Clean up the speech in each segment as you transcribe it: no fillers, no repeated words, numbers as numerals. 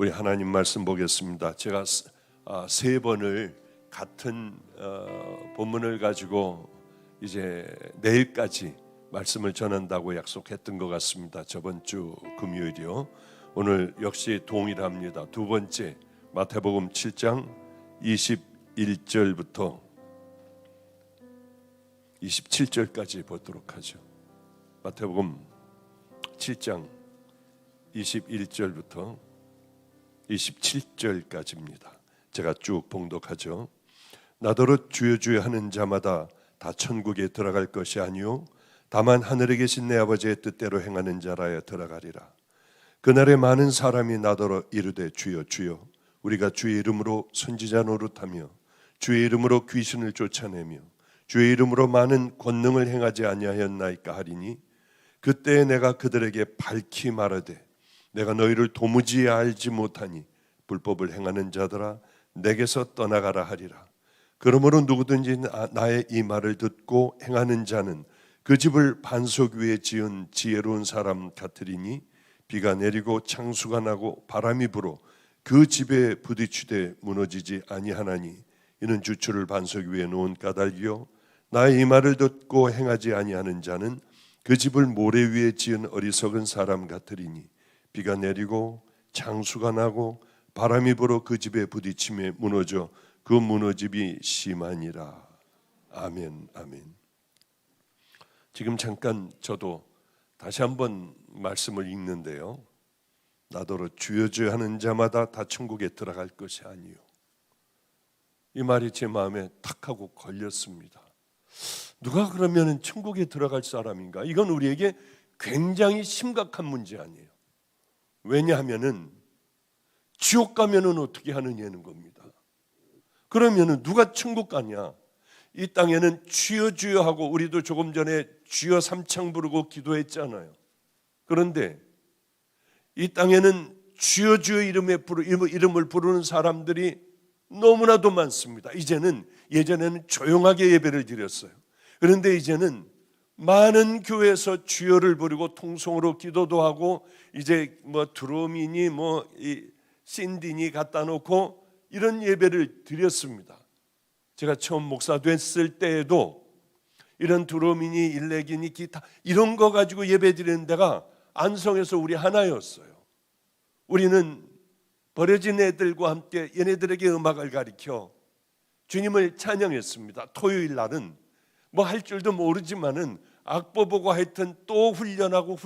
우리 하나님 말씀 보겠습니다. 제가 세 번을 같은 본문을 가지고 이제 내일까지 말씀을 전한다고 약속했던 것 같습니다. 저번 주 금요일이요. 오늘 역시 동일합니다. 두 번째 마태복음 7장 21절부터 27절까지 보도록 하죠. 마태복음 7장 21절부터 27절까지입니다. 제가 쭉 봉독하죠. 나더러 주여 주여 하는 자마다 다 천국에 들어갈 것이 아니요 다만 하늘에 계신 내 아버지의 뜻대로 행하는 자라야 들어가리라. 그날에 많은 사람이 나더러 이르되 주여 주여 우리가 주의 이름으로 선지자 노릇하며 주의 이름으로 귀신을 쫓아내며 주의 이름으로 많은 권능을 행하지 아니하였나이까 하리니 그때에 내가 그들에게 밝히 말하되 내가 너희를 도무지 알지 못하니 불법을 행하는 자들아 내게서 떠나가라 하리라. 그러므로 누구든지 나의 이 말을 듣고 행하는 자는 그 집을 반석 위에 지은 지혜로운 사람 같으리니 비가 내리고 창수가 나고 바람이 불어 그 집에 부딪히되 무너지지 아니하나니 이는 주추를 반석 위에 놓은 까닭이요 나의 이 말을 듣고 행하지 아니하는 자는 그 집을 모래 위에 지은 어리석은 사람 같으리니 비가 내리고 창수가 나고 바람이 불어 그 집에 부딪히며 무너져 그 무너짐이 심하니라. 아멘, 아멘. 지금 잠깐 저도 다시 한번 말씀을 읽는데요. 나더러 주여 주여 하는 자마다 다 천국에 들어갈 것이 아니요. 이 말이 제 마음에 탁 하고 걸렸습니다. 누가 그러면 천국에 들어갈 사람인가? 이건 우리에게 굉장히 심각한 문제 아니에요. 왜냐하면은 지옥 가면은 어떻게 하느냐는 겁니다. 그러면은 누가 천국 가냐? 이 땅에는 주여 주여 하고 우리도 조금 전에 주여 삼창 부르고 기도했잖아요. 그런데 이 땅에는 주여 주여 이름을 부르는 사람들이 너무나도 많습니다. 예전에는 조용하게 예배를 드렸어요. 그런데 이제는 많은 교회에서 주여를 부르고 통성으로 기도도 하고 이제 드럼이니 신디니 갖다 놓고 이런 예배를 드렸습니다. 제가 처음 목사 됐을 때에도 이런 드럼이니 일렉이니 기타 이런 거 가지고 예배 드리는 데가 안성에서 우리 하나였어요. 우리는 버려진 애들과 함께 얘네들에게 음악을 가르쳐 주님을 찬양했습니다. 토요일 날은 할 줄도 모르지만은 악보 보고 하여튼 또 훈련하고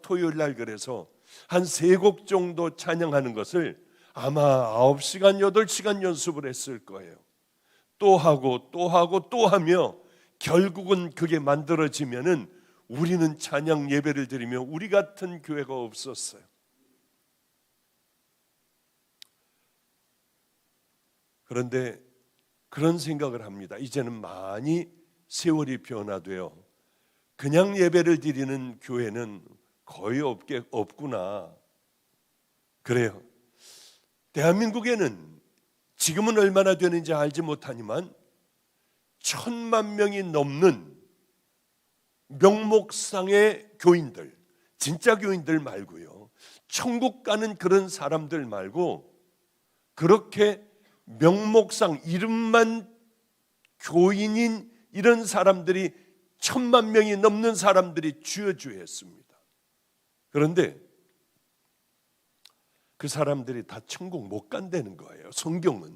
토요일 날 그래서 한 3곡 정도 찬양하는 것을 아마 9시간 8시간 연습을 했을 거예요. 또 하며 결국은 그게 만들어지면은 우리는 찬양 예배를 드리며 우리 같은 교회가 없었어요. 그런데 그런 생각을 합니다. 이제는 많이 세월이 변화되어 그냥 예배를 드리는 교회는 거의 없구나. 그래요. 대한민국에는 지금은 얼마나 되는지 알지 못하지만 1,000만 명이 넘는 명목상의 교인들, 진짜 교인들 말고요. 천국 가는 그런 사람들 말고 그렇게 명목상 이름만 교인인 이런 사람들이 1,000만 명이 넘는 사람들이 주여 주여 했습니다. 그런데 그 사람들이 다 천국 못 간다는 거예요. 성경은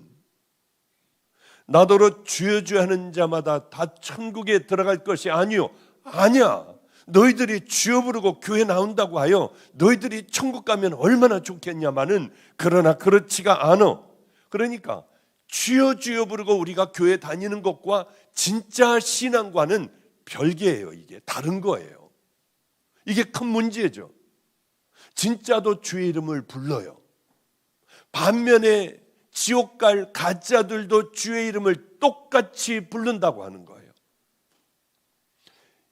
나더러 주여 주여 하는 자마다 다 천국에 들어갈 것이 아니요. 아니야. 너희들이 주여 부르고 교회 나온다고 하여 너희들이 천국 가면 얼마나 좋겠냐마는 그러나 그렇지가 않아. 그러니까 주여 주여 부르고 우리가 교회 다니는 것과 진짜 신앙과는 별개예요. 이게 다른 거예요. 이게 큰 문제죠. 진짜도 주의 이름을 불러요. 반면에 지옥 갈 가짜들도 주의 이름을 똑같이 부른다고 하는 거예요.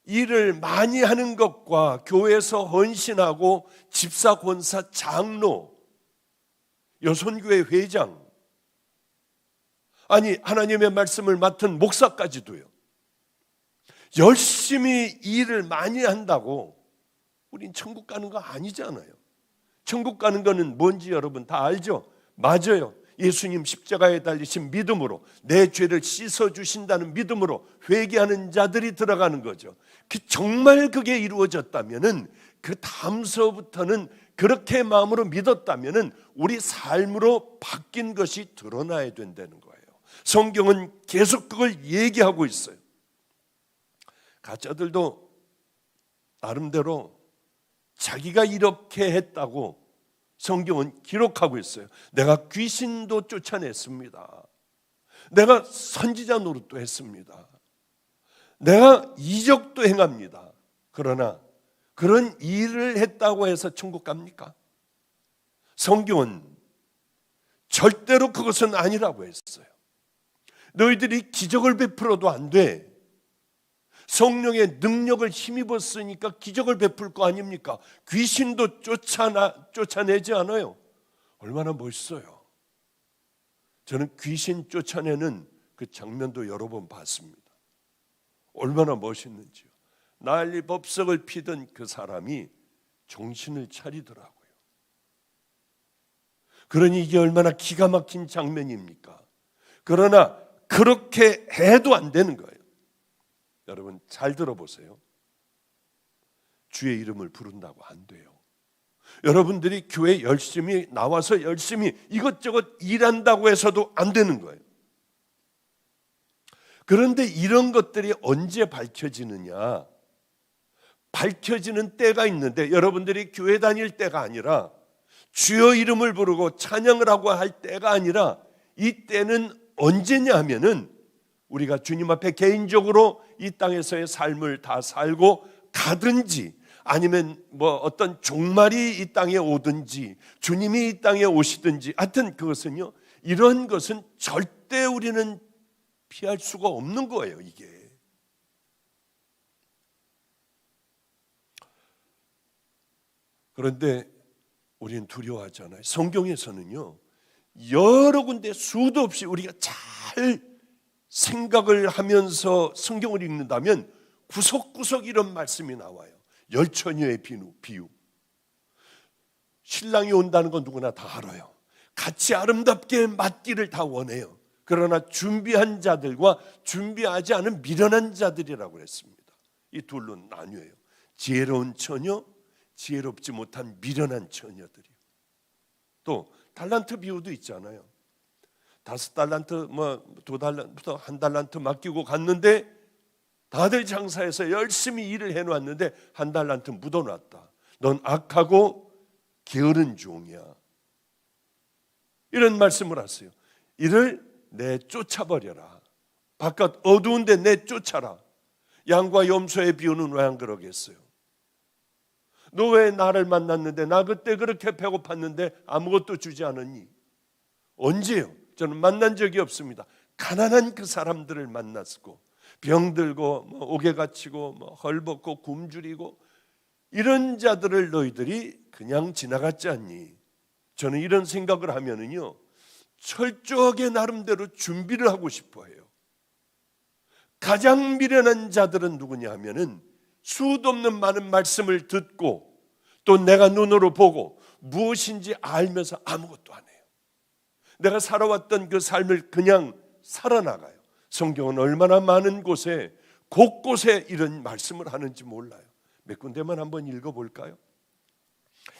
일을 많이 하는 것과 교회에서 헌신하고 집사, 권사, 장로, 여손교회 회장, 아니 하나님의 말씀을 맡은 목사까지도요. 열심히 일을 많이 한다고 우린 천국 가는 거 아니잖아요. 천국 가는 거는 뭔지 여러분 다 알죠? 맞아요. 예수님 십자가에 달리신 믿음으로 내 죄를 씻어주신다는 믿음으로 회개하는 자들이 들어가는 거죠. 정말 그게 이루어졌다면은 그 다음서부터는 그렇게 마음으로 믿었다면은 우리 삶으로 바뀐 것이 드러나야 된다는 거예요. 성경은 계속 그걸 얘기하고 있어요. 가짜들도 나름대로 자기가 이렇게 했다고 성경은 기록하고 있어요. 내가 귀신도 쫓아냈습니다. 내가 선지자 노릇도 했습니다. 내가 이적도 행합니다. 그러나 그런 일을 했다고 해서 천국 갑니까? 성경은 절대로 그것은 아니라고 했어요. 너희들이 기적을 베풀어도 안 돼. 성령의 능력을 힘입었으니까 기적을 베풀 거 아닙니까? 귀신도 쫓아내지 않아요. 얼마나 멋있어요. 저는 귀신 쫓아내는 그 장면도 여러 번 봤습니다. 얼마나 멋있는지요. 난리 법석을 피던 그 사람이 정신을 차리더라고요. 그러니 이게 얼마나 기가 막힌 장면입니까? 그러나 그렇게 해도 안 되는 거예요. 여러분 잘 들어보세요. 주의 이름을 부른다고 안 돼요. 여러분들이 교회 열심히 나와서 열심히 이것저것 일한다고 해서도 안 되는 거예요. 그런데 이런 것들이 언제 밝혀지느냐? 밝혀지는 때가 있는데 여러분들이 교회 다닐 때가 아니라 주여 이름을 부르고 찬양을 하고 할 때가 아니라 이 때는 언제냐 하면은 우리가 주님 앞에 개인적으로 이 땅에서의 삶을 다 살고 가든지 아니면 뭐 어떤 종말이 이 땅에 오든지 주님이 이 땅에 오시든지 하여튼 그것은요, 이런 것은 절대 우리는 피할 수가 없는 거예요. 이게 그런데 우리는 두려워하잖아요. 성경에서는요 여러 군데 수도 없이 우리가 잘 생각을 하면서 성경을 읽는다면 구석구석 이런 말씀이 나와요. 열처녀의 비유. 신랑이 온다는 건 누구나 다 알아요. 같이 아름답게 맞기를 다 원해요. 그러나 준비한 자들과 준비하지 않은 미련한 자들이라고 했습니다. 이 둘로 나뉘어요. 지혜로운 처녀, 지혜롭지 못한 미련한 처녀들이요. 또 달란트 비유도 있잖아요. 5달란트, 2달란트, 1달란트 맡기고 갔는데 다들 장사해서 열심히 일을 해놓았는데 1달란트 묻어놨다. 넌 악하고 게으른 종이야. 이런 말씀을 하세요. 이를 내쫓아버려라. 바깥 어두운데 내쫓아라. 양과 염소의 비유는 왜 안 그러겠어요? 너 왜 나를 만났는데 나 그때 그렇게 배고팠는데 아무것도 주지 않았니? 언제요? 저는 만난 적이 없습니다. 가난한 그 사람들을 만났고 병들고 옥에 갇히고 헐벗고 굶주리고 이런 자들을 너희들이 그냥 지나갔지 않니? 저는 이런 생각을 하면은요 철저하게 나름대로 준비를 하고 싶어 해요. 가장 미련한 자들은 누구냐 하면은 수도 없는 많은 말씀을 듣고 또 내가 눈으로 보고 무엇인지 알면서 아무것도 안 해요. 내가 살아왔던 그 삶을 그냥 살아나가요. 성경은 얼마나 많은 곳에 곳곳에 이런 말씀을 하는지 몰라요. 몇 군데만 한번 읽어볼까요?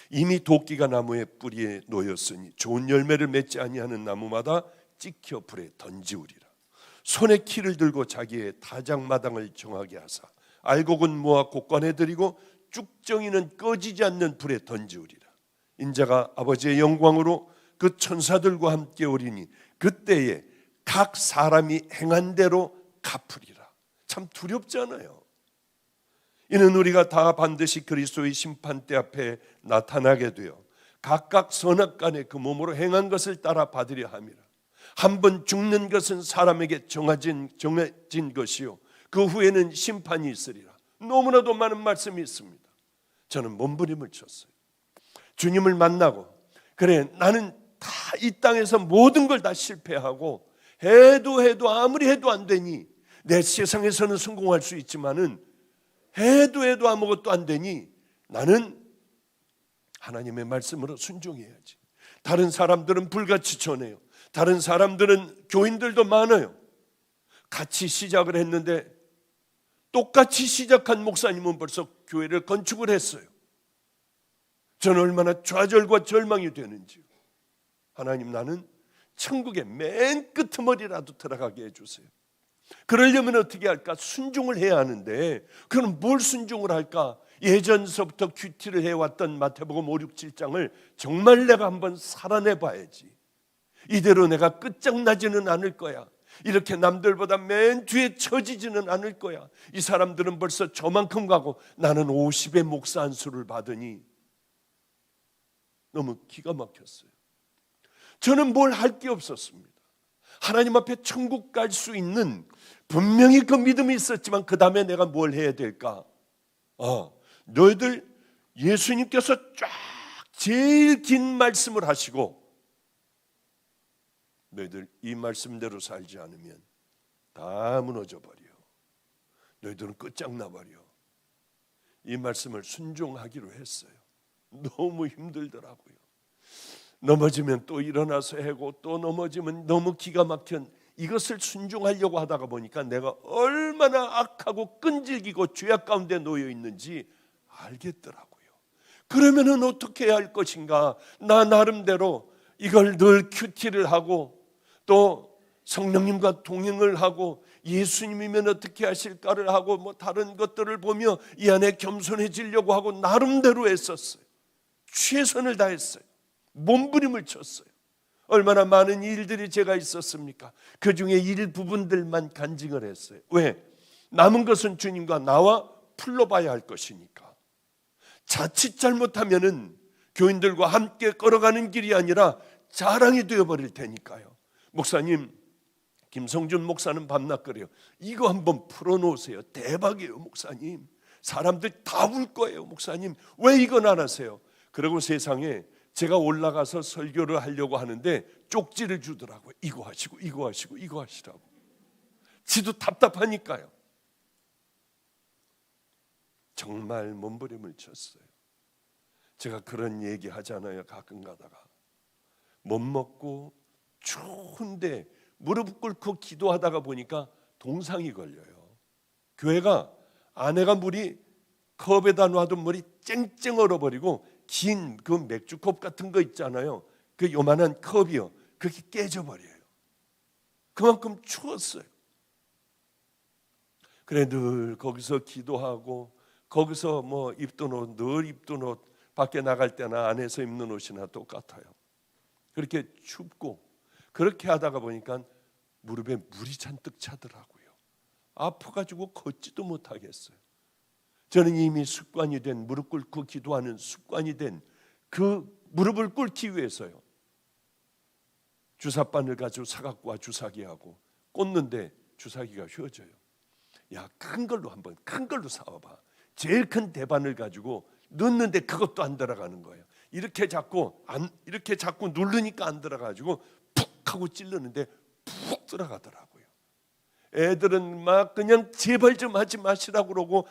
이미 도끼가 나무의 뿌리에 놓였으니 좋은 열매를 맺지 아니하는 나무마다 찍혀 불에 던지우리라. 손에 키를 들고 자기의 다장마당을 정하게 하사 알곡은 모아 곡간에 들이고 쭉정이는 꺼지지 않는 불에 던지우리라. 인자가 아버지의 영광으로 그 천사들과 함께 오리니 그때에 각 사람이 행한 대로 갚으리라. 참 두렵잖아요. 이는 우리가 다 반드시 그리스도의 심판대 앞에 나타나게 되어 각각 선악간에 그 몸으로 행한 것을 따라 받으려 함이라. 한 번 죽는 것은 사람에게 정해진 것이요 그 후에는 심판이 있으리라. 너무나도 많은 말씀이 있습니다. 저는 몸부림을 쳤어요. 주님을 만나고 그래 나는 다 이 땅에서 모든 걸 다 실패하고 해도 아무리 해도 안 되니 내 세상에서는 성공할 수 있지만은 해도 아무것도 안 되니 나는 하나님의 말씀으로 순종해야지. 다른 사람들은 불같이 전해요. 다른 사람들은 교인들도 많아요. 같이 시작을 했는데 똑같이 시작한 목사님은 벌써 교회를 건축을 했어요. 저는 얼마나 좌절과 절망이 되는지요. 하나님, 나는 천국의 맨 끄트머리라도 들어가게 해주세요. 그러려면 어떻게 할까? 순종을 해야 하는데, 그럼 뭘 순종을 할까? 예전서부터 큐티를 해왔던 마태복음 5, 6, 7장을 정말 내가 한번 살아내 봐야지. 이대로 내가 끝장나지는 않을 거야. 이렇게 남들보다 맨 뒤에 처지지는 않을 거야. 이 사람들은 벌써 저만큼 가고 나는 50의 목사 안수를 받으니 너무 기가 막혔어요. 저는 뭘 할 게 없었습니다. 하나님 앞에 천국 갈 수 있는 분명히 그 믿음이 있었지만 그 다음에 내가 뭘 해야 될까? 너희들 예수님께서 쫙 제일 긴 말씀을 하시고 너희들 이 말씀대로 살지 않으면 다 무너져 버려. 너희들은 끝장나 버려. 이 말씀을 순종하기로 했어요. 너무 힘들더라고요. 넘어지면 또 일어나서 하고 또 넘어지면 너무 기가 막힌 이것을 순종하려고 하다가 보니까 내가 얼마나 악하고 끈질기고 죄악 가운데 놓여 있는지 알겠더라고요. 그러면은 어떻게 해야 할 것인가? 나 나름대로 이걸 늘 큐티를 하고 또 성령님과 동행을 하고 예수님이면 어떻게 하실까를 하고 뭐 다른 것들을 보며 이 안에 겸손해지려고 하고 나름대로 했었어요. 최선을 다했어요. 몸부림을 쳤어요. 얼마나 많은 일들이 제가 있었습니까? 그 중에 일부분들만 간증을 했어요. 왜? 남은 것은 주님과 나와 풀러봐야 할 것이니까. 자칫 잘못하면은 교인들과 함께 걸어가는 길이 아니라 자랑이 되어버릴 테니까요. 목사님, 김성준 목사는 밤낮 그래요. 이거 한번 풀어놓으세요. 대박이에요, 목사님. 사람들 다 울 거예요, 목사님. 왜 이건 안 하세요? 그리고 세상에 제가 올라가서 설교를 하려고 하는데 쪽지를 주더라고요. 이거 하시고 이거 하시고 이거 하시라고. 지도 답답하니까요. 정말 몸부림을 쳤어요. 제가 그런 얘기 하잖아요. 가끔 가다가 못 먹고 추운데 무릎 꿇고 기도하다가 보니까 동상이 걸려요. 교회가 안에가 물이 컵에다 놔둔 물이 쨍쨍 얼어버리고 긴 그 맥주컵 같은 거 있잖아요. 그 요만한 컵이요. 그게 깨져버려요. 그만큼 추웠어요. 그래 늘 거기서 기도하고 거기서 뭐 입던 옷, 늘 입던 옷 밖에 나갈 때나 안에서 입는 옷이나 똑같아요. 그렇게 춥고 그렇게 하다가 보니까 무릎에 물이 잔뜩 차더라고요. 아파가지고 걷지도 못하겠어요. 저는 이미 습관이 된 무릎 꿇고 기도하는 습관이 된 그 무릎을 꿇기 위해서요. 주사바늘 가지고 사각과 주사기하고 꽂는데 주사기가 휘어져요. 야, 큰 걸로 한번 큰 걸로 사와봐. 제일 큰 대바늘 가지고 넣는데 그것도 안 들어가는 거예요. 이렇게 자꾸 누르니까 안 들어가지고 푹 하고 찔르는데 푹 들어가더라고요. 애들은 막 그냥 제발 좀 하지 마시라고 그러고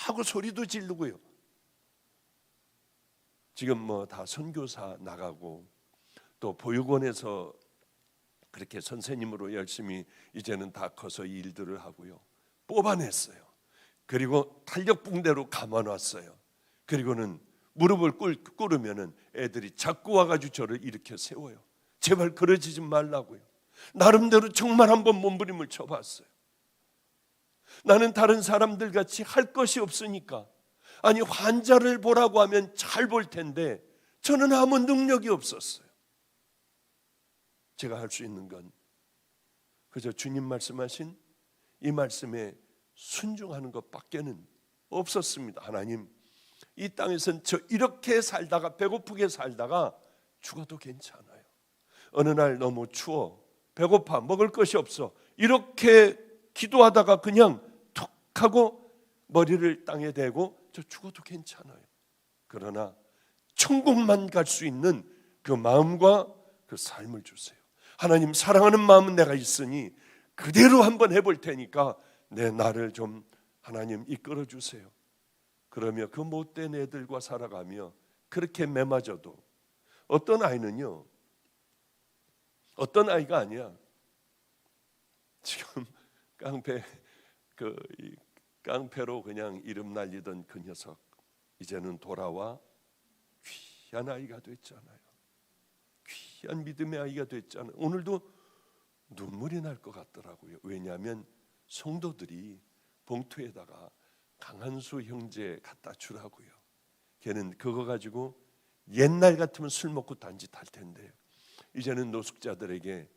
하고 소리도 지르고요. 지금 뭐 다 선교사 나가고 또 보육원에서 그렇게 선생님으로 열심히 이제는 다 커서 일들을 하고요. 뽑아냈어요. 그리고 탄력붕대로 감아놨어요. 그리고는 무릎을 꿇으면은 애들이 자꾸 와가지고 저를 일으켜 세워요. 제발 그러지 좀 말라고요. 나름대로 정말 한번 몸부림을 쳐봤어요. 나는 다른 사람들 같이 할 것이 없으니까, 아니 환자를 보라고 하면 잘 볼 텐데 저는 아무 능력이 없었어요. 제가 할 수 있는 건 그저 주님 말씀하신 이 말씀에 순종하는 것밖에는 없었습니다. 하나님, 이 땅에선 저 이렇게 살다가 배고프게 살다가 죽어도 괜찮아요. 어느 날 너무 추워, 배고파, 먹을 것이 없어, 이렇게 기도하다가 그냥 툭 하고 머리를 땅에 대고 저 죽어도 괜찮아요. 그러나 천국만 갈 수 있는 그 마음과 그 삶을 주세요. 하나님, 사랑하는 마음은 내가 있으니 그대로 한번 해볼 테니까 내 나를 좀 하나님 이끌어 주세요. 그러며 그 못된 애들과 살아가며 그렇게 매맞아도 어떤 아이는요, 어떤 아이가 아니야. 지금 깡패로 그냥 이름 날리던 그 녀석 이제는 돌아와 귀한 아이가 됐잖아요. 귀한 믿음의 아이가 됐잖아요. 오늘도 눈물이 날 것 같더라고요. 왜냐하면 성도들이 봉투에다가 강한수 형제 갖다 주라고요. 걔는 그거 가지고 옛날 같으면 술 먹고 딴짓할 텐데 이제는 노숙자들에게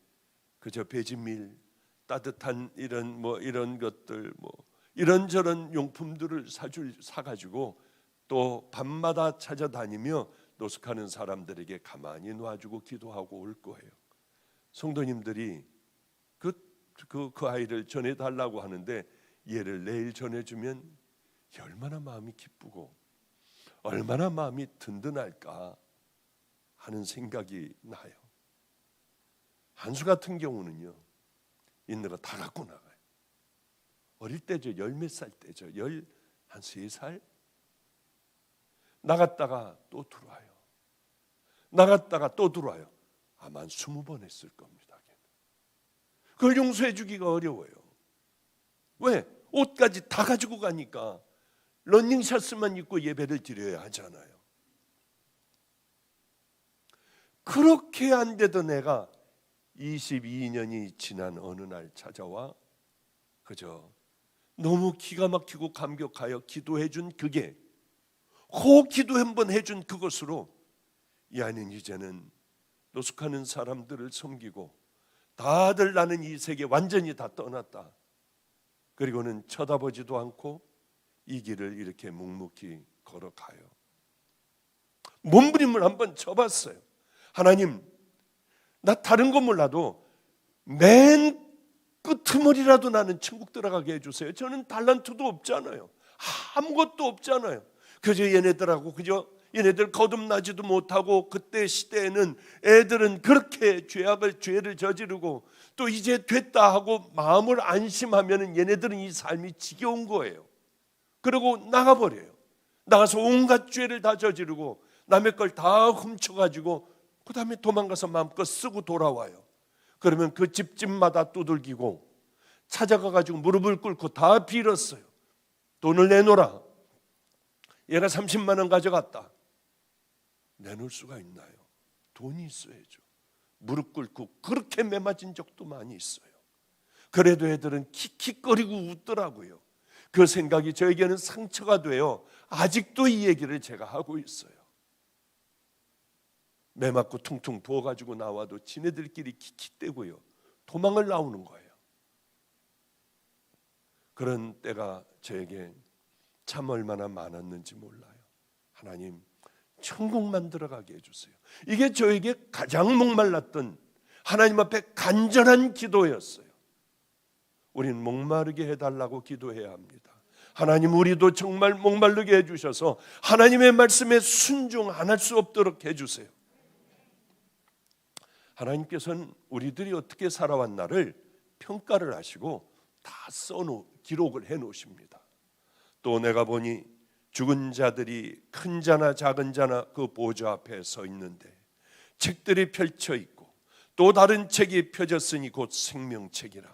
그저 배지밀, 따뜻한 이런 것들 이런저런 용품들을 사가지고 또 밤마다 찾아다니며 노숙하는 사람들에게 가만히 놔주고 기도하고 올 거예요. 성도님들이 그 아이를 전해달라고 하는데 얘를 내일 전해주면 얼마나 마음이 기쁘고 얼마나 마음이 든든할까 하는 생각이 나요. 한수 같은 경우는요, 있는 거 다 갖고 나가요. 어릴 때죠, 열 몇 살 때죠, 한 3살 나갔다가 또 들어와요. 나갔다가 또 들어와요. 아마 한 20번 했을 겁니다. 그걸 용서해 주기가 어려워요. 왜? 옷까지 다 가지고 가니까 러닝샷스만 입고 예배를 드려야 하잖아요. 그렇게 안 되던 애가 22년이 지난 어느 날 찾아와 그저 너무 기가 막히고 감격하여 기도해 준 그게 그 기도 한번 해준 그것으로 이 아이는 이제는 노숙하는 사람들을 섬기고 다들 나는 이 세계 완전히 다 떠났다. 그리고는 쳐다보지도 않고 이 길을 이렇게 묵묵히 걸어가요. 몸부림을 한번 쳐봤어요. 하나님, 나 다른 건 몰라도 맨 끄트머리라도 나는 천국 들어가게 해주세요. 저는 달란트도 없잖아요. 아무것도 없잖아요. 그저 얘네들 거듭나지도 못하고 그때 시대에는 애들은 그렇게 죄를 저지르고 또 이제 됐다 하고 마음을 안심하면 얘네들은 이 삶이 지겨운 거예요. 그리고 나가버려요. 나가서 온갖 죄를 다 저지르고 남의 걸 다 훔쳐가지고 그 다음에 도망가서 마음껏 쓰고 돌아와요. 그러면 그 집집마다 두들기고 찾아가가지고 무릎을 꿇고 다 빌었어요. 돈을 내놓으라. 얘가 30만 원 가져갔다. 내놓을 수가 있나요? 돈이 있어야죠. 무릎 꿇고 그렇게 매맞은 적도 많이 있어요. 그래도 애들은 킥킥거리고 웃더라고요. 그 생각이 저에게는 상처가 돼요. 아직도 이 얘기를 제가 하고 있어요. 매맞고 퉁퉁 부어가지고 나와도 지네들끼리 킥킥대고요. 도망을 나오는 거예요. 그런 때가 저에게 참 얼마나 많았는지 몰라요. 하나님, 천국만 들어가게 해주세요. 이게 저에게 가장 목말랐던 하나님 앞에 간절한 기도였어요. 우린 목마르게 해달라고 기도해야 합니다. 하나님, 우리도 정말 목마르게 해주셔서 하나님의 말씀에 순종 안 할 수 없도록 해주세요. 하나님께서는 우리들이 어떻게 살아왔나를 평가를 하시고 다 기록을 해놓으십니다. 또 내가 보니 죽은 자들이 큰 자나 작은 자나 그 보좌 앞에 서 있는데 책들이 펼쳐 있고 또 다른 책이 펴졌으니 곧 생명책이라.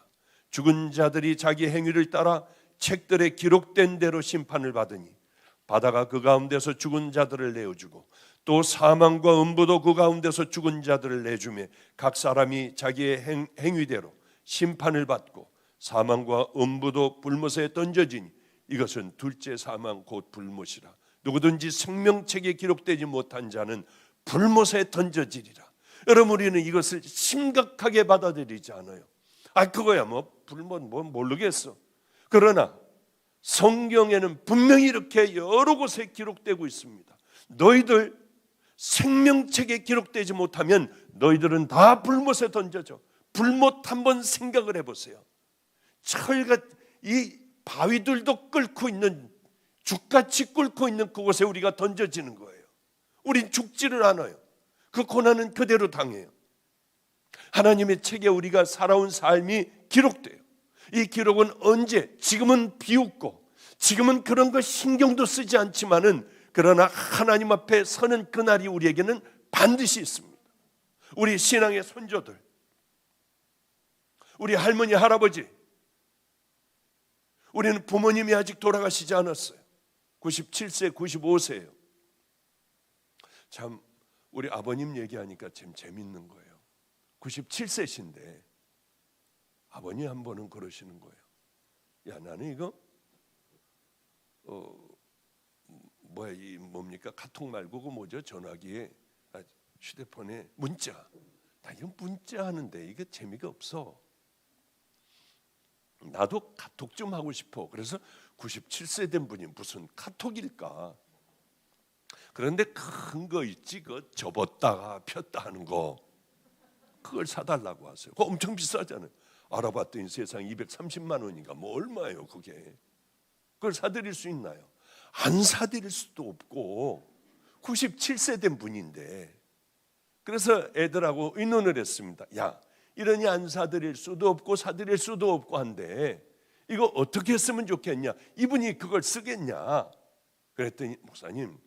죽은 자들이 자기 행위를 따라 책들에 기록된 대로 심판을 받으니 바다가 그 가운데서 죽은 자들을 내어주고 또 사망과 음부도 그 가운데서 죽은 자들을 내주며 각 사람이 자기의 행위대로 심판을 받고 사망과 음부도 불못에 던져지니 이것은 둘째 사망 곧 불못이라. 누구든지 생명책에 기록되지 못한 자는 불못에 던져지리라. 여러분, 우리는 이것을 심각하게 받아들이지 않아요. 그거야 불못 모르겠어. 그러나 성경에는 분명히 이렇게 여러 곳에 기록되고 있습니다. 너희들 생명책에 기록되지 못하면 너희들은 다 불못에 던져져. 불못 한번 생각을 해보세요. 이 바위들도 끓고 있는, 죽같이 끓고 있는 그곳에 우리가 던져지는 거예요. 우린 죽지를 않아요. 그 고난은 그대로 당해요. 하나님의 책에 우리가 살아온 삶이 기록돼요. 이 기록은 언제? 지금은 비웃고 지금은 그런 거 신경도 쓰지 않지만은 그러나 하나님 앞에 서는 그날이 우리에게는 반드시 있습니다. 우리 신앙의 선조들, 우리 할머니, 할아버지, 우리는 부모님이 아직 돌아가시지 않았어요. 97세, 95세예요. 참 우리 아버님 얘기하니까 참 재밌는 거예요. 97세신데 아버님 한 번은 그러시는 거예요. 야, 나는 이거 뭡니까? 카톡 말고 그 뭐죠? 전화기에, 휴대폰에 문자. 나 이거 문자 하는데 이게 재미가 없어. 나도 카톡 좀 하고 싶어. 그래서 97세 된 분이 무슨 카톡일까? 그런데 큰 거 있지, 그 접었다가 폈다 하는 거, 그걸 사달라고 하세요. 그거 엄청 비싸잖아요. 알아봤더니 세상 230만 원인가 뭐 얼마예요 그게. 그걸 사드릴 수 있나요? 안 사드릴 수도 없고 97세 된 분인데. 그래서 애들하고 의논을 했습니다. 야, 이러니 안 사드릴 수도 없고 사드릴 수도 없고 한데 이거 어떻게 쓰면 좋겠냐? 이분이 그걸 쓰겠냐? 그랬더니 목사님,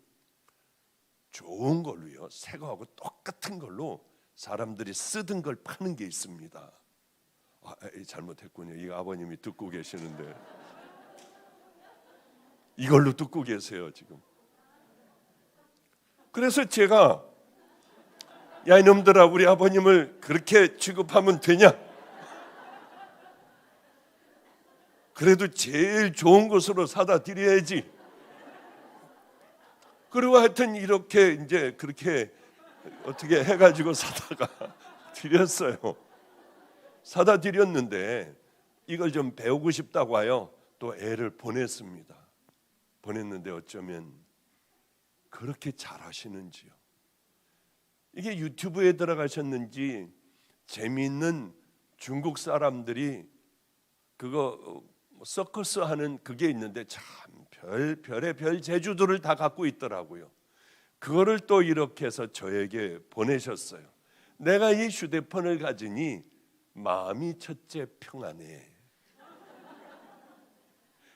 좋은 걸로요, 새 거하고 똑같은 걸로 사람들이 쓰던 걸 파는 게 있습니다. 잘못했군요. 이거 아버님이 듣고 계시는데 이걸로 듣고 계세요 지금. 그래서 제가, 야 이놈들아, 우리 아버님을 그렇게 취급하면 되냐? 그래도 제일 좋은 것으로 사다 드려야지. 그리고 하여튼 이렇게 이제 그렇게 어떻게 해가지고 사다가 드렸어요. 사다 드렸는데 이걸 좀 배우고 싶다고 하여 또 애를 보냈습니다. 보냈는데 어쩌면 그렇게 잘하시는지요. 이게 유튜브에 들어가셨는지 재미있는 중국 사람들이 그거 서커스 하는 그게 있는데 참 별의 별 재주들을 다 갖고 있더라고요. 그거를 또 이렇게 해서 저에게 보내셨어요. 내가 이 휴대폰을 가지니 마음이 첫째 평안해.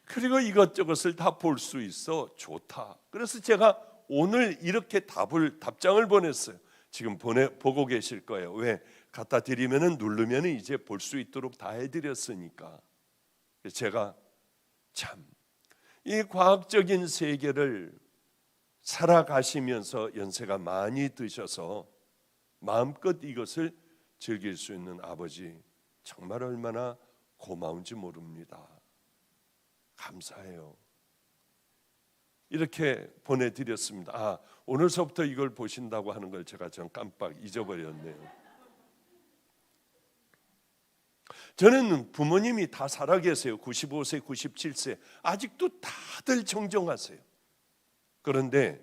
그리고 이것저것을 다 볼 수 있어 좋다. 그래서 제가 오늘 이렇게 답장을 보냈어요. 지금 보고 계실 거예요. 왜? 갖다 드리면은 누르면 이제 볼 수 있도록 다 해드렸으니까. 제가 참 이 과학적인 세계를 살아가시면서 연세가 많이 드셔서 마음껏 이것을 즐길 수 있는 아버지, 정말 얼마나 고마운지 모릅니다. 감사해요. 이렇게 보내드렸습니다. 오늘서부터 이걸 보신다고 하는 걸 제가 좀 깜빡 잊어버렸네요. 저는 부모님이 다 살아계세요. 95세, 97세. 아직도 다들 정정하세요. 그런데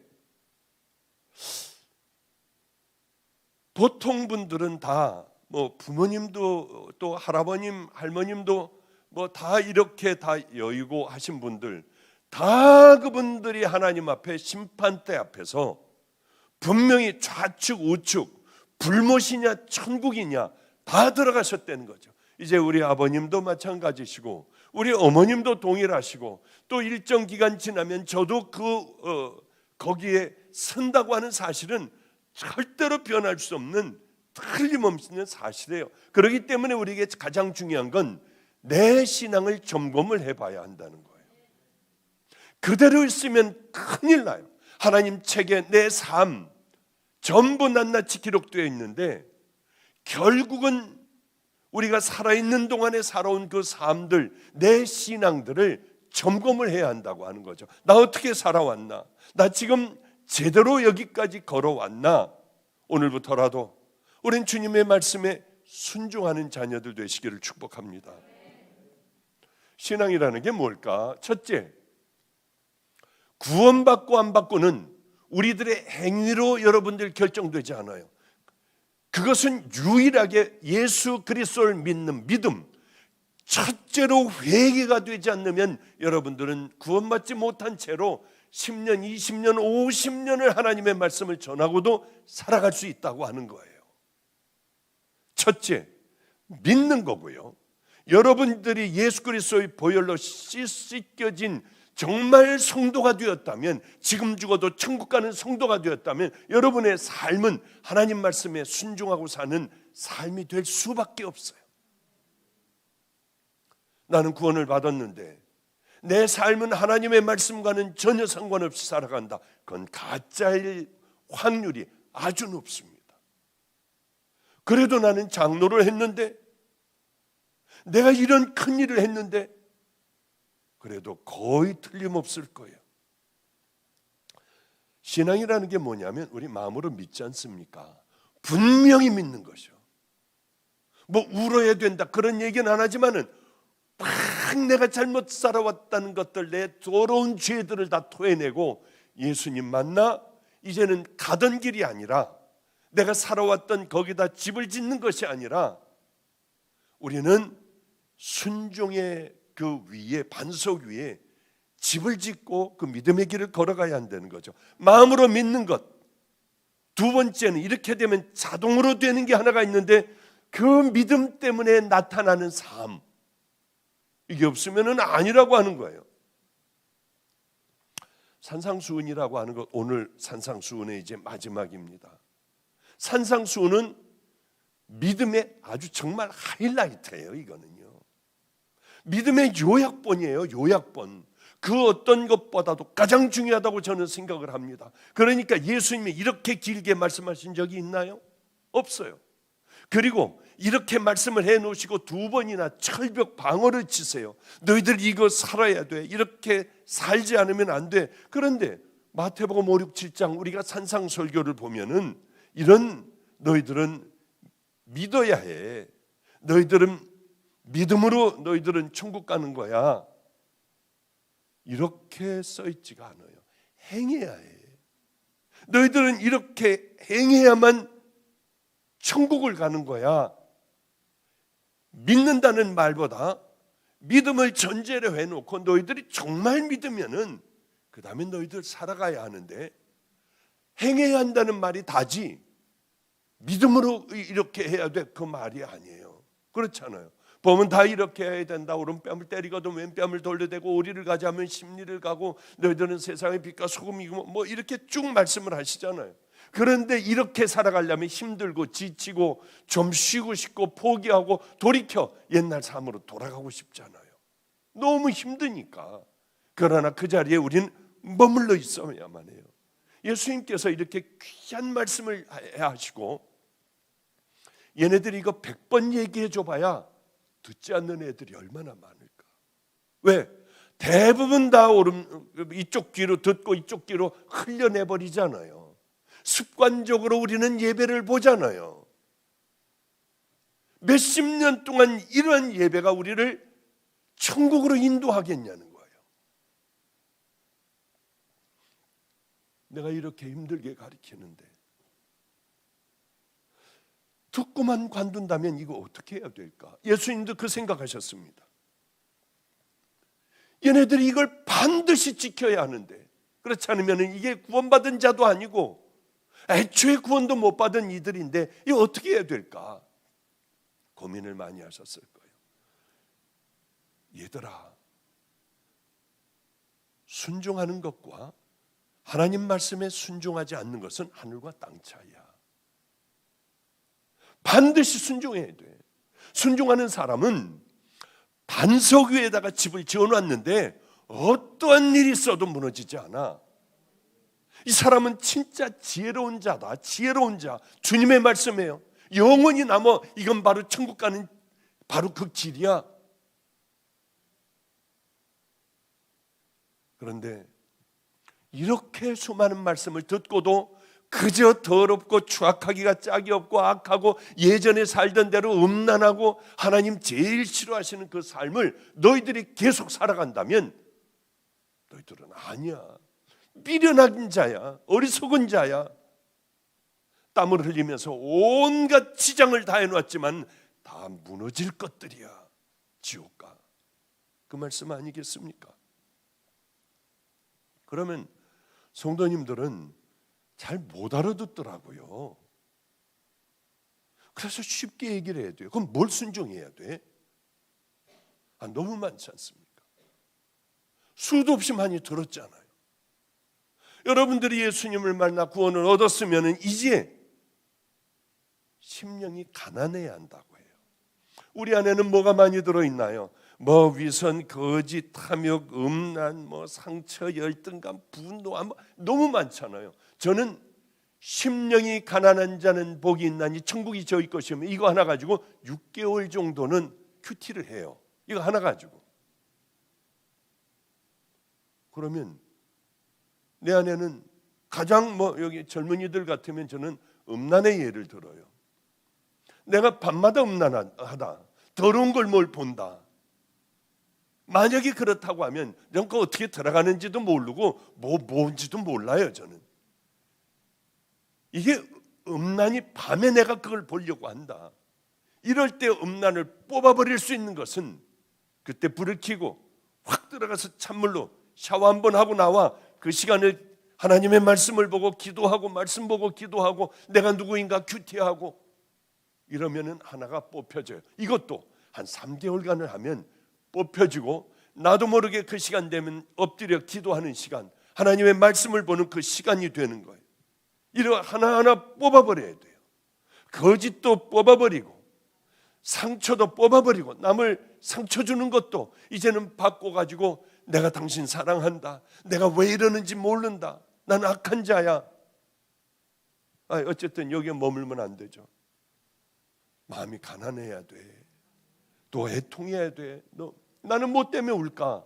보통 분들은 다 뭐 부모님도 또 할아버님, 할머님도 뭐 다 이렇게 다 여의고 하신 분들, 다 그분들이 하나님 앞에 심판대 앞에서 분명히 좌측 우측 불못이냐 천국이냐 다 들어가셨다는 거죠. 이제 우리 아버님도 마찬가지시고 우리 어머님도 동일하시고 또 일정 기간 지나면 저도 거기에 선다고 하는 사실은 절대로 변할 수 없는 틀림없는 사실이에요. 그렇기 때문에 우리에게 가장 중요한 건 내 신앙을 점검을 해봐야 한다는 거예요. 그대로 있으면 큰일 나요. 하나님 책에 내 삶 전부 낱낱이 기록되어 있는데 결국은 우리가 살아있는 동안에 살아온 그 삶들, 내 신앙들을 점검을 해야 한다고 하는 거죠. 나 어떻게 살아왔나? 나 지금 제대로 여기까지 걸어왔나? 오늘부터라도 우린 주님의 말씀에 순종하는 자녀들 되시기를 축복합니다. 신앙이라는 게 뭘까? 첫째, 구원받고 안 받고는 우리들의 행위로 여러분들 결정되지 않아요. 그것은 유일하게 예수 그리스도를 믿는 믿음, 첫째로 회개가 되지 않으면 여러분들은 구원받지 못한 채로 10년, 20년, 50년을 하나님의 말씀을 전하고도 살아갈 수 있다고 하는 거예요. 첫째, 믿는 거고요. 여러분들이 예수 그리스도의 보혈로 씻겨진 정말 성도가 되었다면, 지금 죽어도 천국 가는 성도가 되었다면 여러분의 삶은 하나님 말씀에 순종하고 사는 삶이 될 수밖에 없어요. 나는 구원을 받았는데 내 삶은 하나님의 말씀과는 전혀 상관없이 살아간다. 그건 가짜일 확률이 아주 높습니다. 그래도 나는 장로를 했는데, 내가 이런 큰 일을 했는데, 그래도 거의 틀림없을 거예요. 신앙이라는 게 뭐냐면 우리 마음으로 믿지 않습니까? 분명히 믿는 것이요. 뭐 울어야 된다 그런 얘기는 안 하지만은 막 내가 잘못 살아왔다는 것들, 내 더러운 죄들을 다 토해내고 예수님 만나 이제는 가던 길이 아니라, 내가 살아왔던 거기다 집을 짓는 것이 아니라, 우리는 순종의 그 위에, 반석 위에 집을 짓고 그 믿음의 길을 걸어가야 한다는 거죠. 마음으로 믿는 것. 두 번째는 이렇게 되면 자동으로 되는 게 하나가 있는데, 그 믿음 때문에 나타나는 삶, 이게 없으면 아니라고 하는 거예요. 산상수훈이라고 하는 것, 오늘 산상수훈의 이제 마지막입니다. 산상수훈은 믿음의 아주 정말 하이라이트예요. 이거는요, 믿음의 요약본이에요. 요약본. 그 어떤 것보다도 가장 중요하다고 저는 생각을 합니다. 그러니까 예수님이 이렇게 길게 말씀하신 적이 있나요? 없어요. 그리고 이렇게 말씀을 해놓으시고 두 번이나 철벽 방어를 치세요. 너희들 이거 살아야 돼. 이렇게 살지 않으면 안 돼. 그런데 마태복음 5, 6, 7장 우리가 산상설교를 보면은 이런, 너희들은 믿어야 해. 너희들은 믿음으로 너희들은 천국 가는 거야. 이렇게 써있지가 않아요. 행해야 해. 너희들은 이렇게 행해야만 천국을 가는 거야. 믿는다는 말보다 믿음을 전제로 해놓고 너희들이 정말 믿으면은 그 다음에 너희들 살아가야 하는데, 행해야 한다는 말이 다지 믿음으로 이렇게 해야 돼 그 말이 아니에요. 그렇잖아요. 보면 다 이렇게 해야 된다. 오른뺨을 때리거든 왼뺨을 돌려대고, 오리를 가자면 십리를 가고, 너희들은 세상의 빛과 소금이고, 뭐 이렇게 쭉 말씀을 하시잖아요. 그런데 이렇게 살아가려면 힘들고 지치고 좀 쉬고 싶고 포기하고 돌이켜 옛날 삶으로 돌아가고 싶잖아요. 너무 힘드니까. 그러나 그 자리에 우리는 머물러 있어야만 해요. 예수님께서 이렇게 귀한 말씀을 하시고, 얘네들이 이거 100번 얘기해 줘봐야 듣지 않는 애들이 얼마나 많을까. 왜? 대부분 다 이쪽 귀로 듣고 이쪽 귀로 흘려내버리잖아요. 습관적으로 우리는 예배를 보잖아요. 몇십 년 동안 이러한 예배가 우리를 천국으로 인도하겠냐는 거예요. 내가 이렇게 힘들게 가르치는데 듣고만 관둔다면 이거 어떻게 해야 될까? 예수님도 그 생각하셨습니다. 얘네들이 이걸 반드시 지켜야 하는데, 그렇지 않으면 이게 구원받은 자도 아니고 애초에 구원도 못 받은 이들인데 이거 어떻게 해야 될까? 고민을 많이 하셨을 거예요. 얘들아, 순종하는 것과 하나님 말씀에 순종하지 않는 것은 하늘과 땅 차이야. 반드시 순종해야 돼. 순종하는 사람은 반석 위에다가 집을 지어놨는데 어떠한 일이 있어도 무너지지 않아. 이 사람은 진짜 지혜로운 자다. 지혜로운 자. 주님의 말씀이에요. 영원히 남아. 이건 바로 천국 가는 바로 그 길이야. 그런데 이렇게 수많은 말씀을 듣고도 그저 더럽고 추악하기가 짝이 없고 악하고 예전에 살던 대로 음란하고 하나님 제일 싫어하시는 그 삶을 너희들이 계속 살아간다면 너희들은 아니야. 미련한 자야. 어리석은 자야. 땀을 흘리면서 온갖 지장을 다 해놨지만 다 무너질 것들이야. 지옥 가. 그 말씀 아니겠습니까? 그러면 성도님들은 잘 못 알아듣더라고요. 그래서 쉽게 얘기를 해야 돼요. 그럼 뭘 순종해야 돼? 너무 많지 않습니까? 수도 없이 많이 들었잖아요. 여러분들이 예수님을 만나 구원을 얻었으면 이제 심령이 가난해야 한다고 해요. 우리 안에는 뭐가 많이 들어있나요? 뭐 위선, 거짓, 탐욕, 음란, 뭐 상처, 열등감, 분노, 너무 많잖아요. 저는 심령이 가난한 자는 복이 있나니 천국이 저희 것이면 이거 하나 가지고 6개월 정도는 큐티를 해요. 이거 하나 가지고. 그러면 내 안에는 가장 여기 젊은이들 같으면 저는 음란의 예를 들어요. 내가 밤마다 음란하다. 더러운 걸 뭘 본다. 만약에 그렇다고 하면 전 그 어떻게 들어가는지도 모르고 뭔지도 몰라요. 저는 이게 음란이 밤에 내가 그걸 보려고 한다. 이럴 때 음란을 뽑아버릴 수 있는 것은 그때 불을 켜고 확 들어가서 찬물로 샤워 한번 하고 나와 그 시간을 하나님의 말씀을 보고 기도하고 말씀 보고 기도하고 내가 누구인가 큐티하고 이러면은 하나가 뽑혀져요. 이것도 한 3개월간을 하면 뽑혀지고 나도 모르게 그 시간 되면 엎드려 기도하는 시간, 하나님의 말씀을 보는 그 시간이 되는 거예요. 이거 하나하나 뽑아버려야 돼요. 거짓도 뽑아버리고 상처도 뽑아버리고 남을 상처 주는 것도 이제는 바꿔가지고 내가 당신 사랑한다. 내가 왜 이러는지 모른다. 난 악한 자야. 어쨌든 여기에 머물면 안 되죠. 마음이 가난해야 돼. 또 애통해야 돼. 나는 뭐 때문에 울까?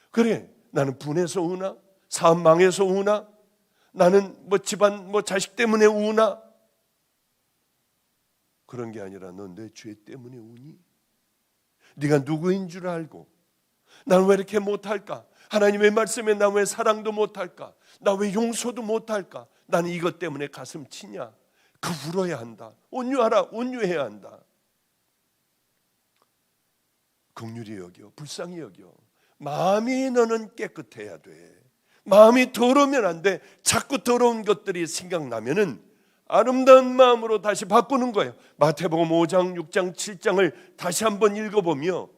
그래, 나는 분해서 우나? 사업 망해서 우나? 나는 뭐 집안 자식 때문에 우나? 그런 게 아니라 너 내 죄 때문에 우니? 네가 누구인 줄 알고 난 왜 이렇게 못할까? 하나님의 말씀에 나 왜 사랑도 못할까? 나 왜 용서도 못할까? 나는 이것 때문에 가슴 치냐? 그 울어야 한다. 온유하라. 온유해야 한다. 긍휼히 여겨, 불쌍히 여겨. 마음이 너는 깨끗해야 돼. 마음이 더러우면 안 돼. 자꾸 더러운 것들이 생각나면은 아름다운 마음으로 다시 바꾸는 거예요. 마태복음 5장, 6장, 7장을 다시 한번 읽어보며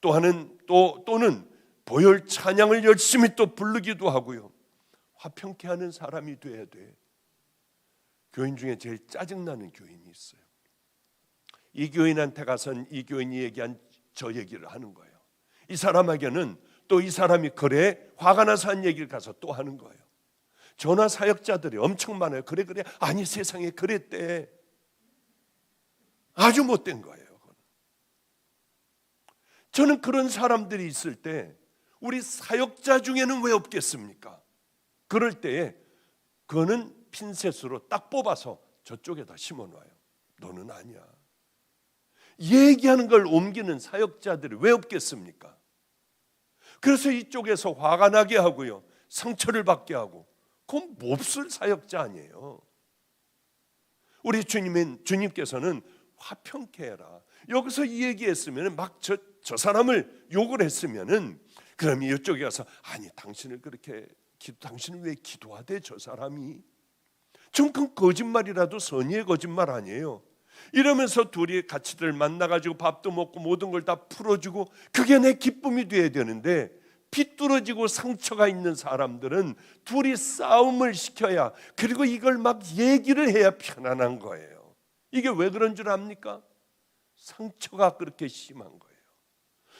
또는 보혈 찬양을 열심히 또 부르기도 하고요. 화평케 하는 사람이 돼야 돼. 교인 중에 제일 짜증나는 교인이 있어요. 이 교인한테 가선 이 교인이 얘기한 저 얘기를 하는 거예요. 이 사람에게는 또 이 사람이 그래 화가 나서 한 얘기를 가서 또 하는 거예요. 전화 사역자들이 엄청 많아요. 그래 아니 세상에 그랬대. 아주 못된 거예요. 저는 그런 사람들이 있을 때 우리 사역자 중에는 왜 없겠습니까? 그럴 때에 그거는 핀셋으로 딱 뽑아서 저쪽에다 심어놔요. 너는 아니야. 얘기하는 걸 옮기는 사역자들이 왜 없겠습니까? 그래서 이쪽에서 화가 나게 하고요, 상처를 받게 하고, 그건 몹쓸 사역자 아니에요. 우리 주님께서는 화평케 해라. 여기서 이 얘기했으면 막 저 사람을 욕을 했으면은 그럼 이쪽에 가서 아니 당신을 당신은 왜 기도하대 저 사람이? 좀 그 거짓말이라도 선의의 거짓말 아니에요. 이러면서 둘이 같이들 만나가지고 밥도 먹고 모든 걸 다 풀어주고 그게 내 기쁨이 돼야 되는데 비뚤어지고 상처가 있는 사람들은 둘이 싸움을 시켜야 그리고 이걸 막 얘기를 해야 편안한 거예요. 이게 왜 그런 줄 압니까? 상처가 그렇게 심한 거예요.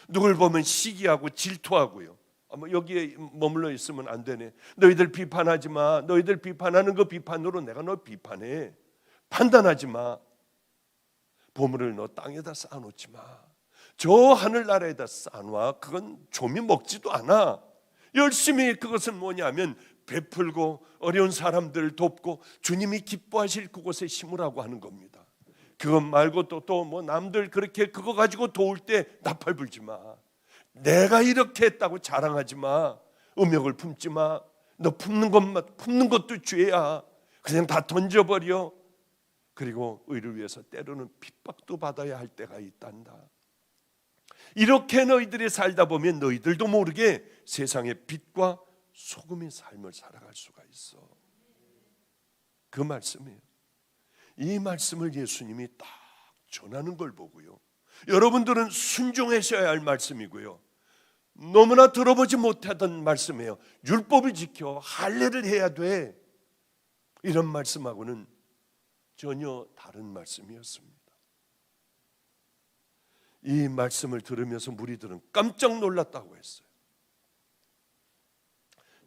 누굴 보면 시기하고 질투하고요. 여기에 머물러 있으면 안 되네. 너희들 비판하지 마. 너희들 비판하는 거 비판으로 내가 너 비판해. 판단하지 마. 보물을 너 땅에다 쌓아놓지 마. 저 하늘나라에다 쌓아놔. 그건 좀이 먹지도 않아. 열심히 그것은 뭐냐면 베풀고 어려운 사람들을 돕고 주님이 기뻐하실 그곳에 심으라고 하는 겁니다. 그것 말고 또 뭐 남들 그렇게 그거 가지고 도울 때 나팔 불지 마. 내가 이렇게 했다고 자랑하지 마. 음욕을 품지 마. 너 품는 것도 죄야. 그냥 다 던져버려. 그리고 의를 위해서 때로는 핍박도 받아야 할 때가 있단다. 이렇게 너희들이 살다 보면 너희들도 모르게 세상의 빛과 소금의 삶을 살아갈 수가 있어. 그 말씀이에요. 이 말씀을 예수님이 딱 전하는 걸 보고요, 여러분들은 순종하셔야 할 말씀이고요, 너무나 들어보지 못하던 말씀이에요. 율법을 지켜 할례를 해야 돼. 이런 말씀하고는 전혀 다른 말씀이었습니다. 이 말씀을 들으면서 무리들은 깜짝 놀랐다고 했어요.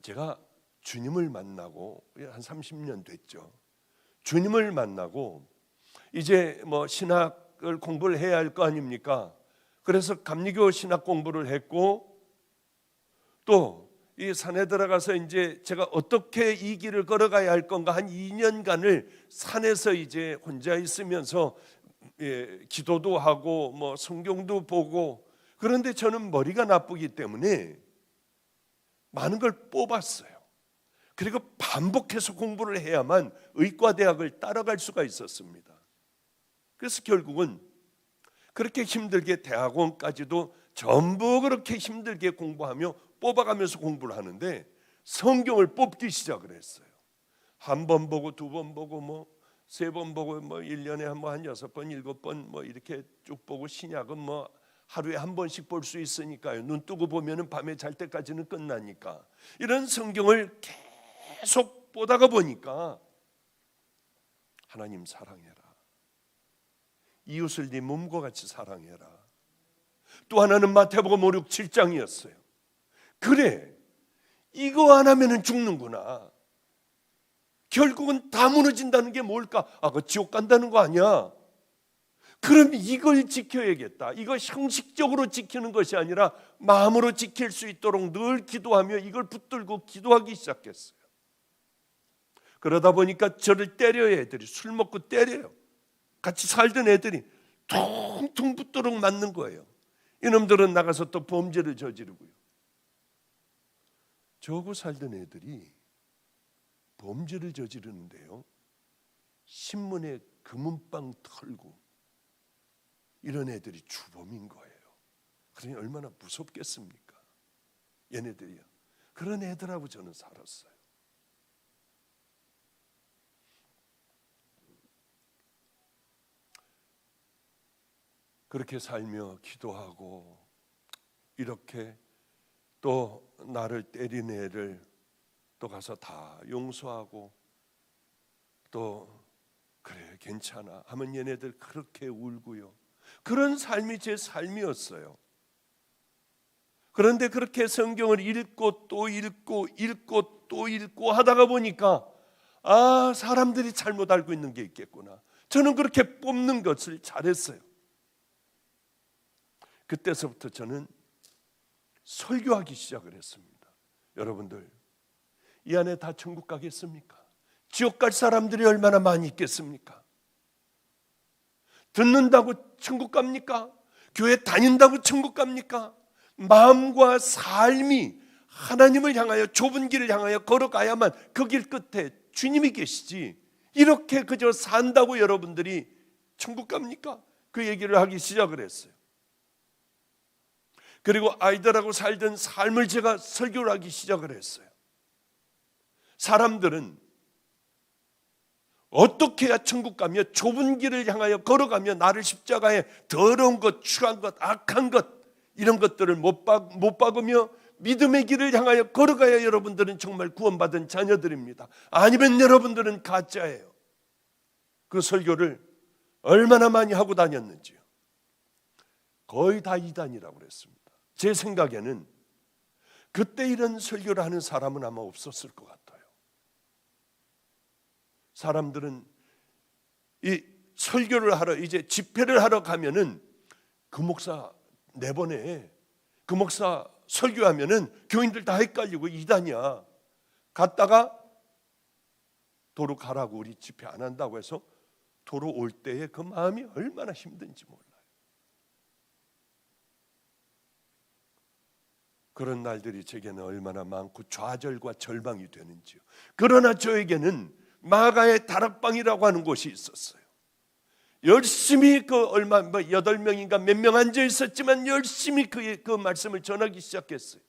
제가 주님을 만나고 한 30년 됐죠. 주님을 만나고 이제 신학을 공부를 해야 할 거 아닙니까? 그래서 감리교 신학 공부를 했고, 또 이 산에 들어가서 이제 제가 어떻게 이 길을 걸어가야 할 건가 한 2년간을 산에서 이제 혼자 있으면서 기도도 하고 성경도 보고. 그런데 저는 머리가 나쁘기 때문에 많은 걸 뽑았어요. 그리고 반복해서 공부를 해야만 의과대학을 따라갈 수가 있었습니다. 그래서 결국은 그렇게 힘들게 대학원까지도 전부 그렇게 힘들게 공부하며 뽑아가면서 공부를 하는데 성경을 뽑기 시작을 했어요. 한 번 보고 두 번 보고 세 번 보고 1년에 한 6번 7번 이렇게 쭉 보고, 신약은 하루에 한 번씩 볼 수 있으니까요. 눈 뜨고 보면은 밤에 잘 때까지는 끝나니까. 이런 성경을 계속 보다가 보니까 하나님 사랑해라, 이웃을 네 몸과 같이 사랑해라. 또 하나는 마태복음 5, 6, 7장이었어요. 그래, 이거 안 하면은 죽는구나. 결국은 다 무너진다는 게 뭘까? 그 지옥 간다는 거 아니야? 그럼 이걸 지켜야겠다. 이거 형식적으로 지키는 것이 아니라 마음으로 지킬 수 있도록 늘 기도하며 이걸 붙들고 기도하기 시작했어요. 그러다 보니까 저를 때려요. 애들이 술 먹고 때려요. 같이 살던 애들이 퉁퉁 붙도록 맞는 거예요. 이놈들은 나가서 또 범죄를 저지르고요. 저하고 살던 애들이 범죄를 저지르는데요, 신문에 금은방 털고 이런 애들이 주범인 거예요. 그러니 얼마나 무섭겠습니까? 얘네들이요. 그런 애들하고 저는 살았어요. 그렇게 살며 기도하고, 이렇게 또 나를 때린 애를 또 가서 다 용서하고, 또 그래 괜찮아 하면 얘네들 그렇게 울고요. 그런 삶이 제 삶이었어요. 그런데 그렇게 성경을 읽고 또 읽고 읽고 또 읽고 하다가 보니까 사람들이 잘못 알고 있는 게 있겠구나. 저는 그렇게 뽑는 것을 잘했어요. 그때서부터 저는 설교하기 시작을 했습니다. 여러분들, 이 안에 다 천국 가겠습니까? 지옥 갈 사람들이 얼마나 많이 있겠습니까? 듣는다고 천국 갑니까? 교회 다닌다고 천국 갑니까? 마음과 삶이 하나님을 향하여 좁은 길을 향하여 걸어가야만 그 길 끝에 주님이 계시지, 이렇게 그저 산다고 여러분들이 천국 갑니까? 그 얘기를 하기 시작을 했어요. 그리고 아이들하고 살던 삶을 제가 설교를 하기 시작을 했어요. 사람들은 어떻게 해야 천국 가며 좁은 길을 향하여 걸어가며 나를 십자가에 더러운 것, 추한 것, 악한 것, 이런 것들을 못 박으며 믿음의 길을 향하여 걸어가야 여러분들은 정말 구원받은 자녀들입니다. 아니면 여러분들은 가짜예요. 그 설교를 얼마나 많이 하고 다녔는지요. 거의 다 이단이라고 그랬습니다. 제 생각에는 그때 이런 설교를 하는 사람은 아마 없었을 것 같아요. 사람들은 이 설교를 하러, 이제 집회를 하러 가면은 그 목사 내보내, 그 목사 설교하면은 교인들 다 헷갈리고 이단이야. 갔다가 도로 가라고, 우리 집회 안 한다고 해서 도로 올 때에 그 마음이 얼마나 힘든지 몰라요. 그런 날들이 제게는 얼마나 많고 좌절과 절망이 되는지요. 그러나 저에게는 마가의 다락방이라고 하는 곳이 있었어요. 열심히 그 8명인가 몇 명 앉아 있었지만 열심히 그 말씀을 전하기 시작했어요.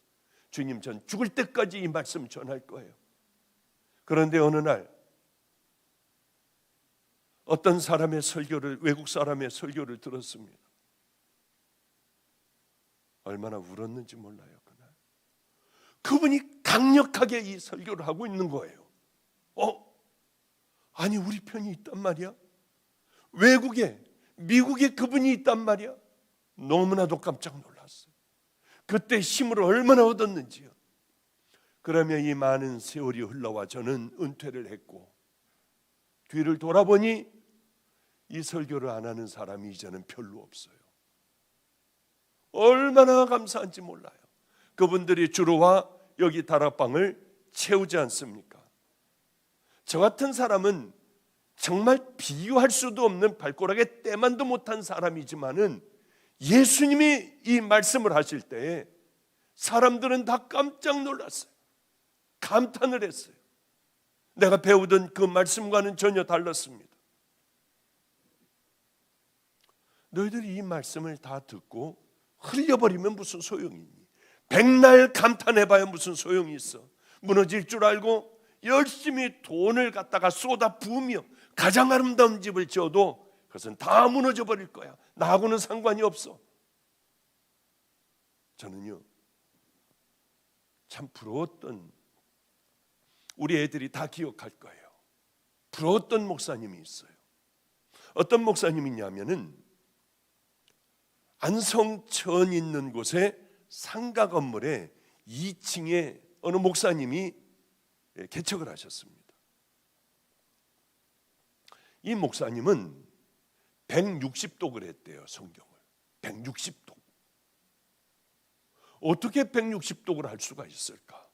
주님, 전 죽을 때까지 이 말씀 전할 거예요. 그런데 어느 날 어떤 사람의 설교를, 외국 사람의 설교를 들었습니다. 얼마나 울었는지 몰라요. 그날 그분이 강력하게 이 설교를 하고 있는 거예요. 아니 우리 편이 있단 말이야? 외국에, 미국에 그분이 있단 말이야? 너무나도 깜짝 놀랐어요. 그때 힘을 얼마나 얻었는지요. 그러면 이 많은 세월이 흘러와 저는 은퇴를 했고, 뒤를 돌아보니 이 설교를 안 하는 사람이 이제는 별로 없어요. 얼마나 감사한지 몰라요. 그분들이 주로 와 여기 다락방을 채우지 않습니까? 저 같은 사람은 정말 비유할 수도 없는 발가락에 때만도 못한 사람이지만은 예수님이 이 말씀을 하실 때에 사람들은 다 깜짝 놀랐어요. 감탄을 했어요. 내가 배우던 그 말씀과는 전혀 달랐습니다. 너희들이 이 말씀을 다 듣고 흘려버리면 무슨 소용이 있니? 백날 감탄해봐야 무슨 소용이 있어? 무너질 줄 알고 열심히 돈을 갖다가 쏟아 부으며 가장 아름다운 집을 지어도 그것은 다 무너져 버릴 거야. 나하고는 상관이 없어. 저는요, 참 부러웠던, 우리 애들이 다 기억할 거예요. 부러웠던 목사님이 있어요. 어떤 목사님이냐면은 안성천 있는 곳에 상가 건물에 2층에 어느 목사님이 개척을 하셨습니다. 이 목사님은 160독을 했대요. 성경을 160독. 어떻게 160독을 할 수가 있을까?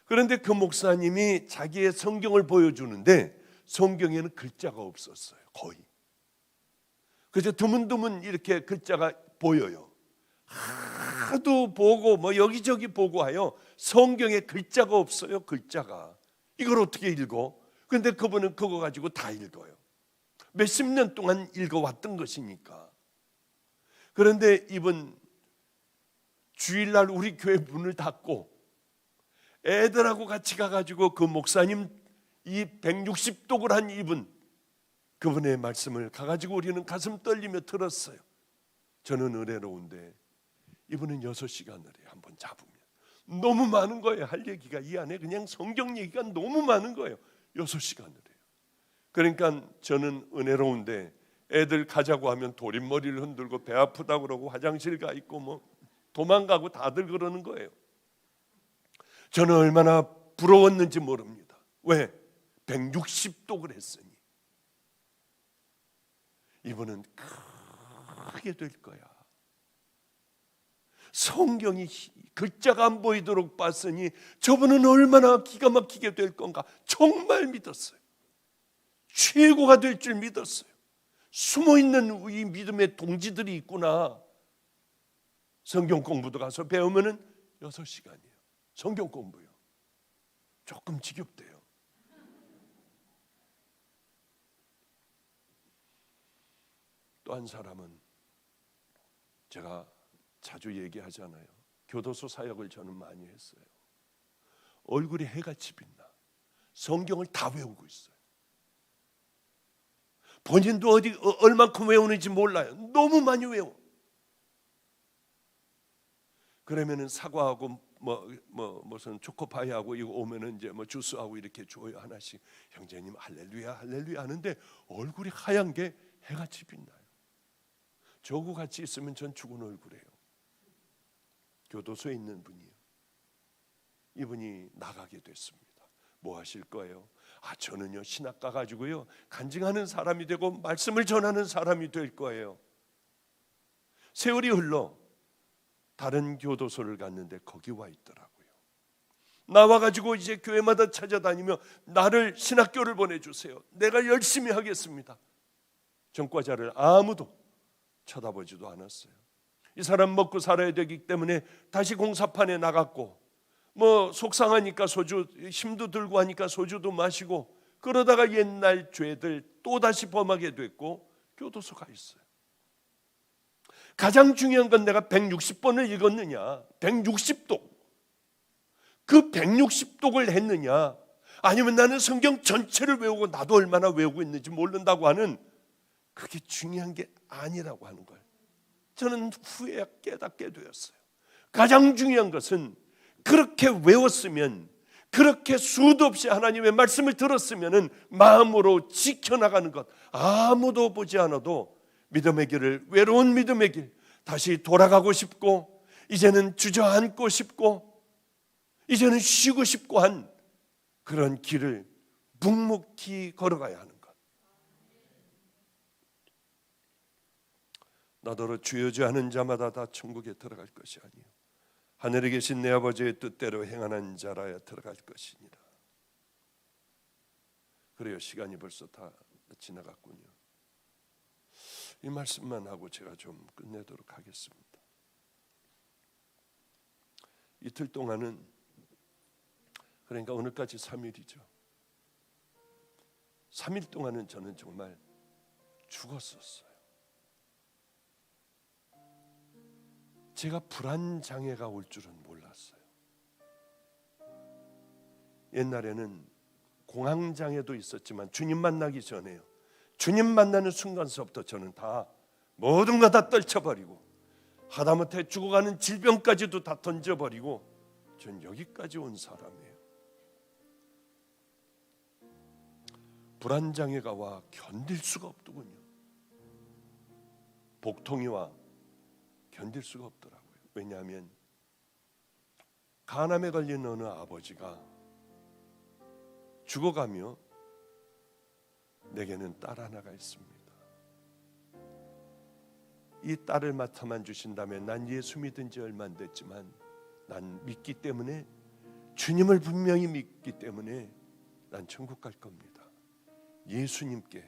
그런데 그 목사님이 자기의 성경을 보여주는데 성경에는 글자가 없었어요. 거의. 그래서 드문드문 이렇게 글자가 보여요. 하도 보고 뭐 여기저기 보고 하여 성경에 글자가 없어요. 글자가. 이걸 어떻게 읽어? 그런데 그분은 그거 가지고 다 읽어요. 몇십 년 동안 읽어왔던 것이니까. 그런데 이분 주일날 우리 교회 문을 닫고 애들하고 같이 가가지고 그 목사님 이 160독을 한 이분, 그분의 말씀을 가가지고 우리는 가슴 떨리며 들었어요. 저는 은혜로운데 이분은 6시간을 해요. 한번 잡으면 너무 많은 거예요. 할 얘기가 이 안에 그냥 성경 얘기가 너무 많은 거예요. 6시간을 해요. 그러니까 저는 은혜로운데 애들 가자고 하면 도림머리를 흔들고 배 아프다고 그러고 화장실 가 있고 뭐 도망가고 다들 그러는 거예요. 저는 얼마나 부러웠는지 모릅니다. 왜? 160독을 했으니. 이분은 크게 될 거야. 성경이 글자가 안 보이도록 봤으니 저분은 얼마나 기가 막히게 될 건가 정말 믿었어요. 최고가 될 줄 믿었어요. 숨어있는 이 믿음의 동지들이 있구나. 성경 공부도 가서 배우면은 6시간이에요. 성경 공부요. 조금 지겹대요. 또 한 사람은 제가 자주 얘기하잖아요. 교도소 사역을 저는 많이 했어요. 얼굴이 해같이 빛나. 성경을 다 외우고 있어요. 본인도 얼만큼 외우는지 몰라요. 너무 많이 외워. 그러면은 사과하고 무슨 초코파이하고 이거 오면은 이제 뭐 주스하고 이렇게 줘요. 하나씩. 형제님 할렐루야 할렐루야 하는데 얼굴이 하얀 게 해같이 빛나요. 저하고 같이 있으면 전 죽은 얼굴이에요. 교도소에 있는 분이에요. 이분이 나가게 됐습니다. 뭐 하실 거예요? 저는요 신학 가가지고요 간증하는 사람이 되고 말씀을 전하는 사람이 될 거예요. 세월이 흘러 다른 교도소를 갔는데 거기 와 있더라고요. 나와가지고 이제 교회마다 찾아다니며 나를 신학교를 보내주세요. 내가 열심히 하겠습니다. 전과자를 아무도 쳐다보지도 않았어요. 이 사람 먹고 살아야 되기 때문에 다시 공사판에 나갔고 뭐 속상하니까 소주, 힘도 들고 하니까 소주도 마시고 그러다가 옛날 죄들 또다시 범하게 됐고 교도소 가 있어요. 가장 중요한 건 내가 160번을 읽었느냐, 160독 그 160독을 했느냐, 아니면 나는 성경 전체를 외우고 나도 얼마나 외우고 있는지 모른다고 하는, 그게 중요한 게 아니라고 하는 걸 저는 후에 깨닫게 되었어요. 가장 중요한 것은 그렇게 외웠으면, 그렇게 수도 없이 하나님의 말씀을 들었으면 마음으로 지켜나가는 것, 아무도 보지 않아도 믿음의 길을, 외로운 믿음의 길, 다시 돌아가고 싶고 이제는 주저앉고 싶고 이제는 쉬고 싶고 한 그런 길을 묵묵히 걸어가야 하는 것. 나더러 주여 주여 하는 자마다 다 천국에 들어갈 것이 아니요 하늘에 계신 내 아버지의 뜻대로 행하는 자라야 들어갈 것이니라. 그래요. 시간이 벌써 다 지나갔군요. 이 말씀만 하고 제가 좀 끝내도록 하겠습니다. 이틀 동안은, 그러니까 오늘까지 3일이죠. 3일 동안은 저는 정말 죽었었어요. 제가 불안장애가 올 줄은 몰랐어요. 옛날에는 공황장애도 있었지만 주님 만나기 전에요. 주님 만나는 순간서부터 저는 다 모든 거 다 떨쳐버리고 하다못해 죽어가는 질병까지도 다 던져버리고 전 여기까지 온 사람이에요. 불안장애가 와 견딜 수가 없더군요. 복통이 와 견딜 수가 없더라고요. 왜냐하면 간암에 걸린 어느 아버지가 죽어가며 내게는 딸 하나가 있습니다. 이 딸을 맡아만 주신다면 난 예수 믿은 지 얼마 안 됐지만 난 믿기 때문에, 주님을 분명히 믿기 때문에 난 천국 갈 겁니다. 예수님께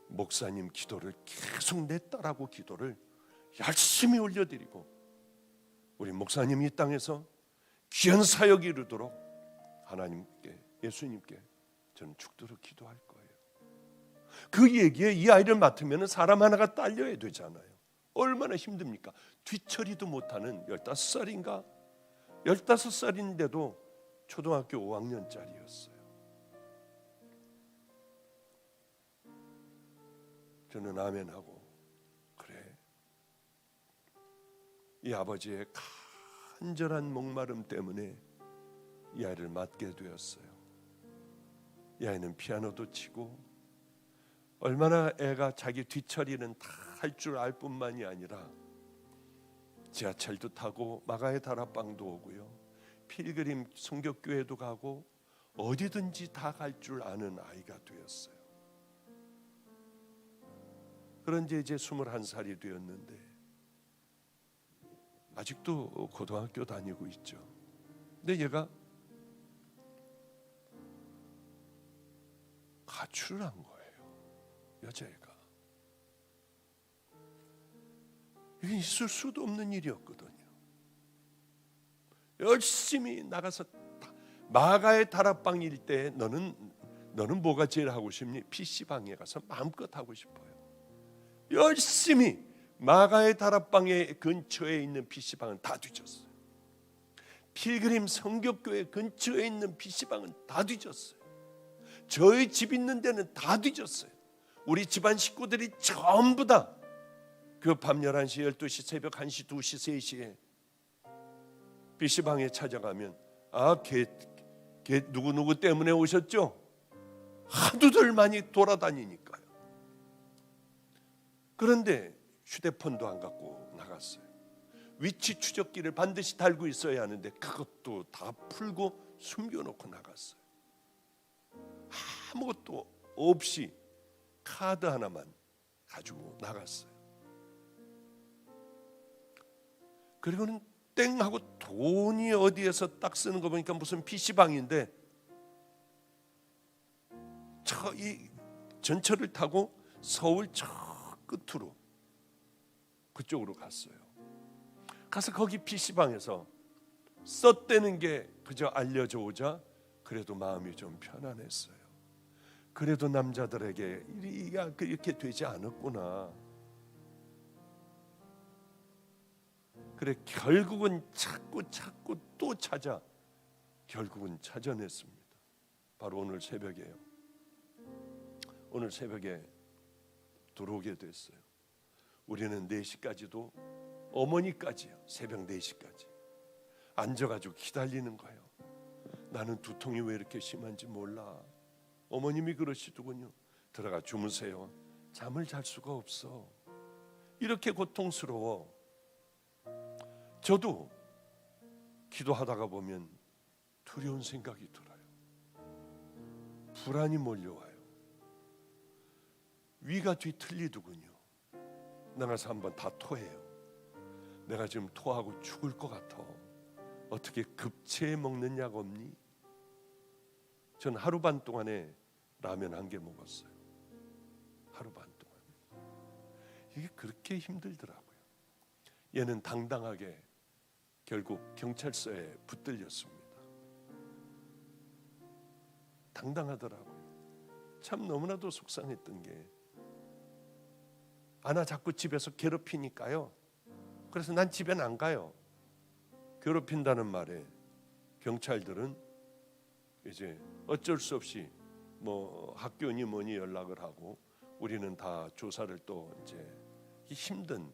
목사님 기도를 계속 내 딸하고 기도를 열심히 올려드리고 우리 목사님이 이 땅에서 귀한 사역 이루도록 하나님께, 예수님께 저는 죽도록 기도할 거예요. 그 얘기에 이 아이를 맡으면 사람 하나가 딸려야 되잖아요. 얼마나 힘듭니까? 뒤처리도 못하는 15살인가? 15살인데도 초등학교 5학년짜리였어요. 저는 아멘하고, 그래, 이 아버지의 간절한 목마름 때문에 이 아이를 맡게 되었어요. 이 아이는 피아노도 치고 얼마나 애가 자기 뒤처리는 다 할 줄 알 뿐만이 아니라 지하철도 타고 마가의 다락방도 오고요, 필그림 성격교회도 가고 어디든지 다 갈 줄 아는 아이가 되었어요. 그런지 이제 21살이 되었는데 아직도 고등학교 다니고 있죠. 근데 얘가 가출을 한 거예요. 여자애가. 이게 있을 수도 없는 일이었거든요. 열심히 나가서 마가의 다락방일 때 너는 뭐가 제일 하고 싶니? PC방에 가서 마음껏 하고 싶어요. 열심히 마가의 다락방의 근처에 있는 PC방은 다 뒤졌어요. 필그림 성격교회 근처에 있는 PC방은 다 뒤졌어요. 저희 집 있는 데는 다 뒤졌어요. 우리 집안 식구들이 전부 다 그 밤 11시, 12시, 새벽 1시, 2시, 3시에 PC방에 찾아가면 걔 누구누구 때문에 오셨죠? 하도들 많이 돌아다니니까요. 그런데 휴대폰도 안 갖고 나갔어요. 위치 추적기를 반드시 달고 있어야 하는데 그것도 다 풀고 숨겨놓고 나갔어요. 아무것도 없이 카드 하나만 가지고 나갔어요. 그리고는 땡 하고 돈이 어디에서 딱 쓰는 거 보니까 무슨 PC방인데 이 전철을 타고 서울 저 끝으로 그쪽으로 갔어요. 가서 거기 PC방에서 썼다는 게 그저 알려져 오자 그래도 마음이 좀 편안했어요. 그래도 남자들에게 이렇게 되지 않았구나. 그래 결국은 찾고 또 찾아 결국은 찾아냈습니다. 바로 오늘 새벽에요. 오늘 새벽에 들어오게 됐어요. 우리는 4시까지도, 어머니까지요, 새벽 4시까지 앉아가지고 기다리는 거예요. 나는 두통이 왜 이렇게 심한지 몰라. 어머님이 그러시더군요. 들어가 주무세요. 잠을 잘 수가 없어. 이렇게 고통스러워. 저도 기도하다가 보면 두려운 생각이 들어요. 불안이 몰려와요. 위가 뒤틀리더군요. 나가서 한번 다 토해요. 내가 지금 토하고 죽을 것 같아. 어떻게 급체에 먹는 약 없니? 전 하루 반 동안에 라면 1개 먹었어요. 하루 반 동안. 이게 그렇게 힘들더라고요. 얘는 당당하게 결국 경찰서에 붙들렸습니다. 당당하더라고요. 참 너무나도 속상했던 게 아나 자꾸 집에서 괴롭히니까요. 그래서 난 집엔 안 가요. 괴롭힌다는 말에 경찰들은 이제 어쩔 수 없이 뭐 학교니 뭐니 연락을 하고 우리는 다 조사를 또 이제 힘든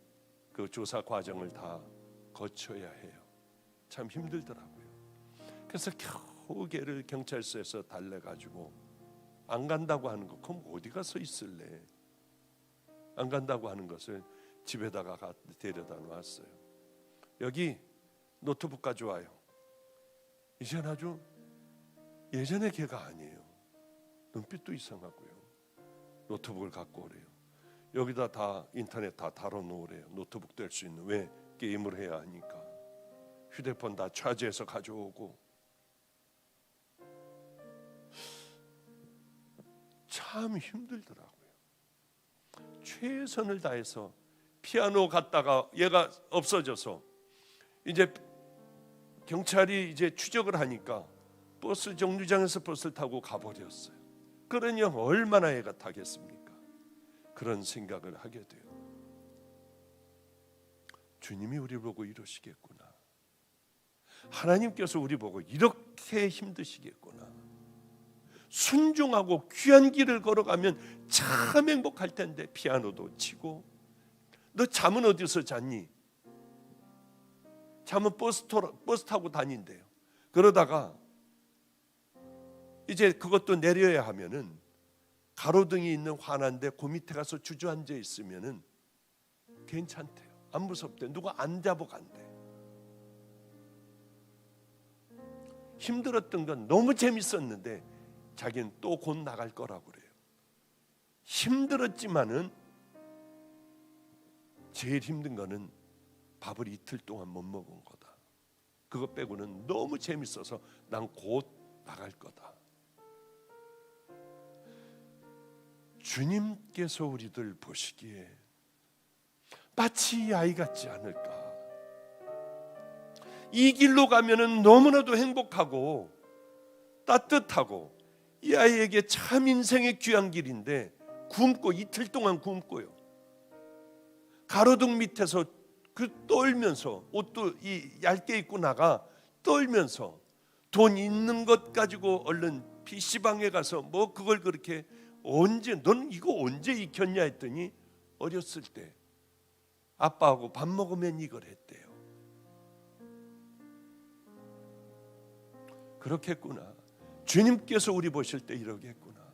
그 조사 과정을 다 거쳐야 해요. 참 힘들더라고요. 그래서 겨우 걔를 경찰서에서 달래가지고 안 간다고 하는 거, 그럼 어디 가서 있을래? 안 간다고 하는 것을 집에다가 데려다 놨어요. 여기 노트북 가져와요. 이젠 아주 예전의 걔가 아니에요. 눈빛도 이상하고요. 노트북을 갖고 오래요. 여기다 다 인터넷 다 달아놓으래요. 노트북 될 수 있는. 왜? 게임을 해야 하니까. 휴대폰 다 차지해서 가져오고. 참 힘들더라고요. 최선을 다해서 피아노 갔다가 얘가 없어져서 이제 경찰이 이제 추적을 하니까 버스 정류장에서 버스를 타고 가버렸어요. 그러니 얼마나 애가 타겠습니까? 그런 생각을 하게 돼요. 주님이 우리 보고 이러시겠구나. 하나님께서 우리 보고 이렇게 힘드시겠구나. 순종하고 귀한 길을 걸어가면 참 행복할 텐데 피아노도 치고. 너 잠은 어디서 잤니? 잠은 버스 타고 다닌대요. 그러다가 이제 그것도 내려야 하면은 가로등이 있는 환한데 그 밑에 가서 주저앉아 있으면은 괜찮대요. 안 무섭대. 누가 안 잡아간대. 힘들었던 건 너무 재밌었는데 자기는 또 곧 나갈 거라고 그래요. 힘들었지만은 제일 힘든 거는 밥을 이틀 동안 못 먹은 거다. 그거 빼고는 너무 재밌어서 난 곧 나갈 거다. 주님께서 우리들 보시기에 마치 이 아이 같지 않을까? 이 길로 가면은 너무나도 행복하고 따뜻하고 이 아이에게 참 인생의 귀한 길인데 굶고 이틀 동안 굶고요. 가로등 밑에서 그 떨면서 옷도 이 얇게 입고 나가 떨면서 돈 있는 것 가지고 얼른 PC방에 가서 뭐 그걸 그렇게 언제 넌 이거 언제 익혔냐 했더니 어렸을 때 아빠하고 밥 먹으면 이걸 했대요. 그렇겠구나. 주님께서 우리 보실 때 이러겠구나.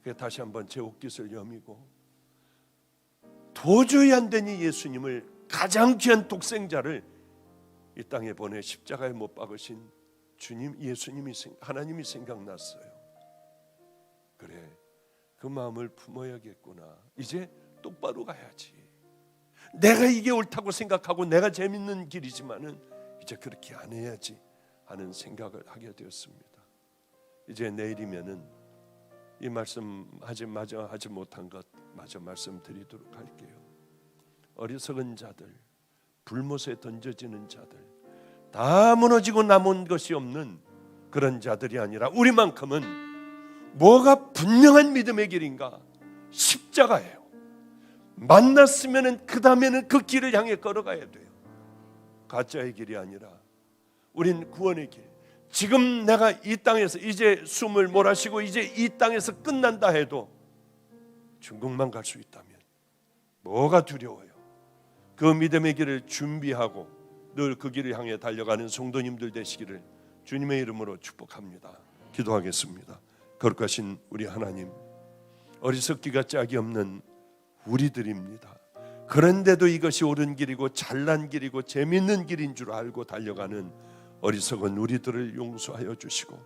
그래서 다시 한번 제 옷깃을 여미고 도저히 안 되니 예수님을 가장 귀한 독생자를 이 땅에 보내 십자가에 못 박으신 주님, 예수님이 하나님이 생각났어요. 그래, 그 마음을 품어야겠구나. 이제 똑바로 가야지. 내가 이게 옳다고 생각하고 내가 재밌는 길이지만은 이제 그렇게 안 해야지 하는 생각을 하게 되었습니다. 이제 내일이면은 이 말씀 마저 하지 못한 것 마저 말씀드리도록 할게요. 어리석은 자들, 불못에 던져지는 자들, 다 무너지고 남은 것이 없는 그런 자들이 아니라 우리만큼은 뭐가 분명한 믿음의 길인가? 십자가예요. 만났으면은 그 다음에는 그 길을 향해 걸어가야 돼요. 가짜의 길이 아니라 우린 구원의 길. 지금 내가 이 땅에서 이제 숨을 몰아쉬고 이제 이 땅에서 끝난다 해도 중국만 갈 수 있다면 뭐가 두려워요? 그 믿음의 길을 준비하고 늘 그 길을 향해 달려가는 성도님들 되시기를 주님의 이름으로 축복합니다. 기도하겠습니다. 거룩하신 우리 하나님, 어리석기가 짝이 없는 우리들입니다. 그런데도 이것이 옳은 길이고 잘난 길이고 재밌는 길인 줄 알고 달려가는 어리석은 우리들을 용서하여 주시고,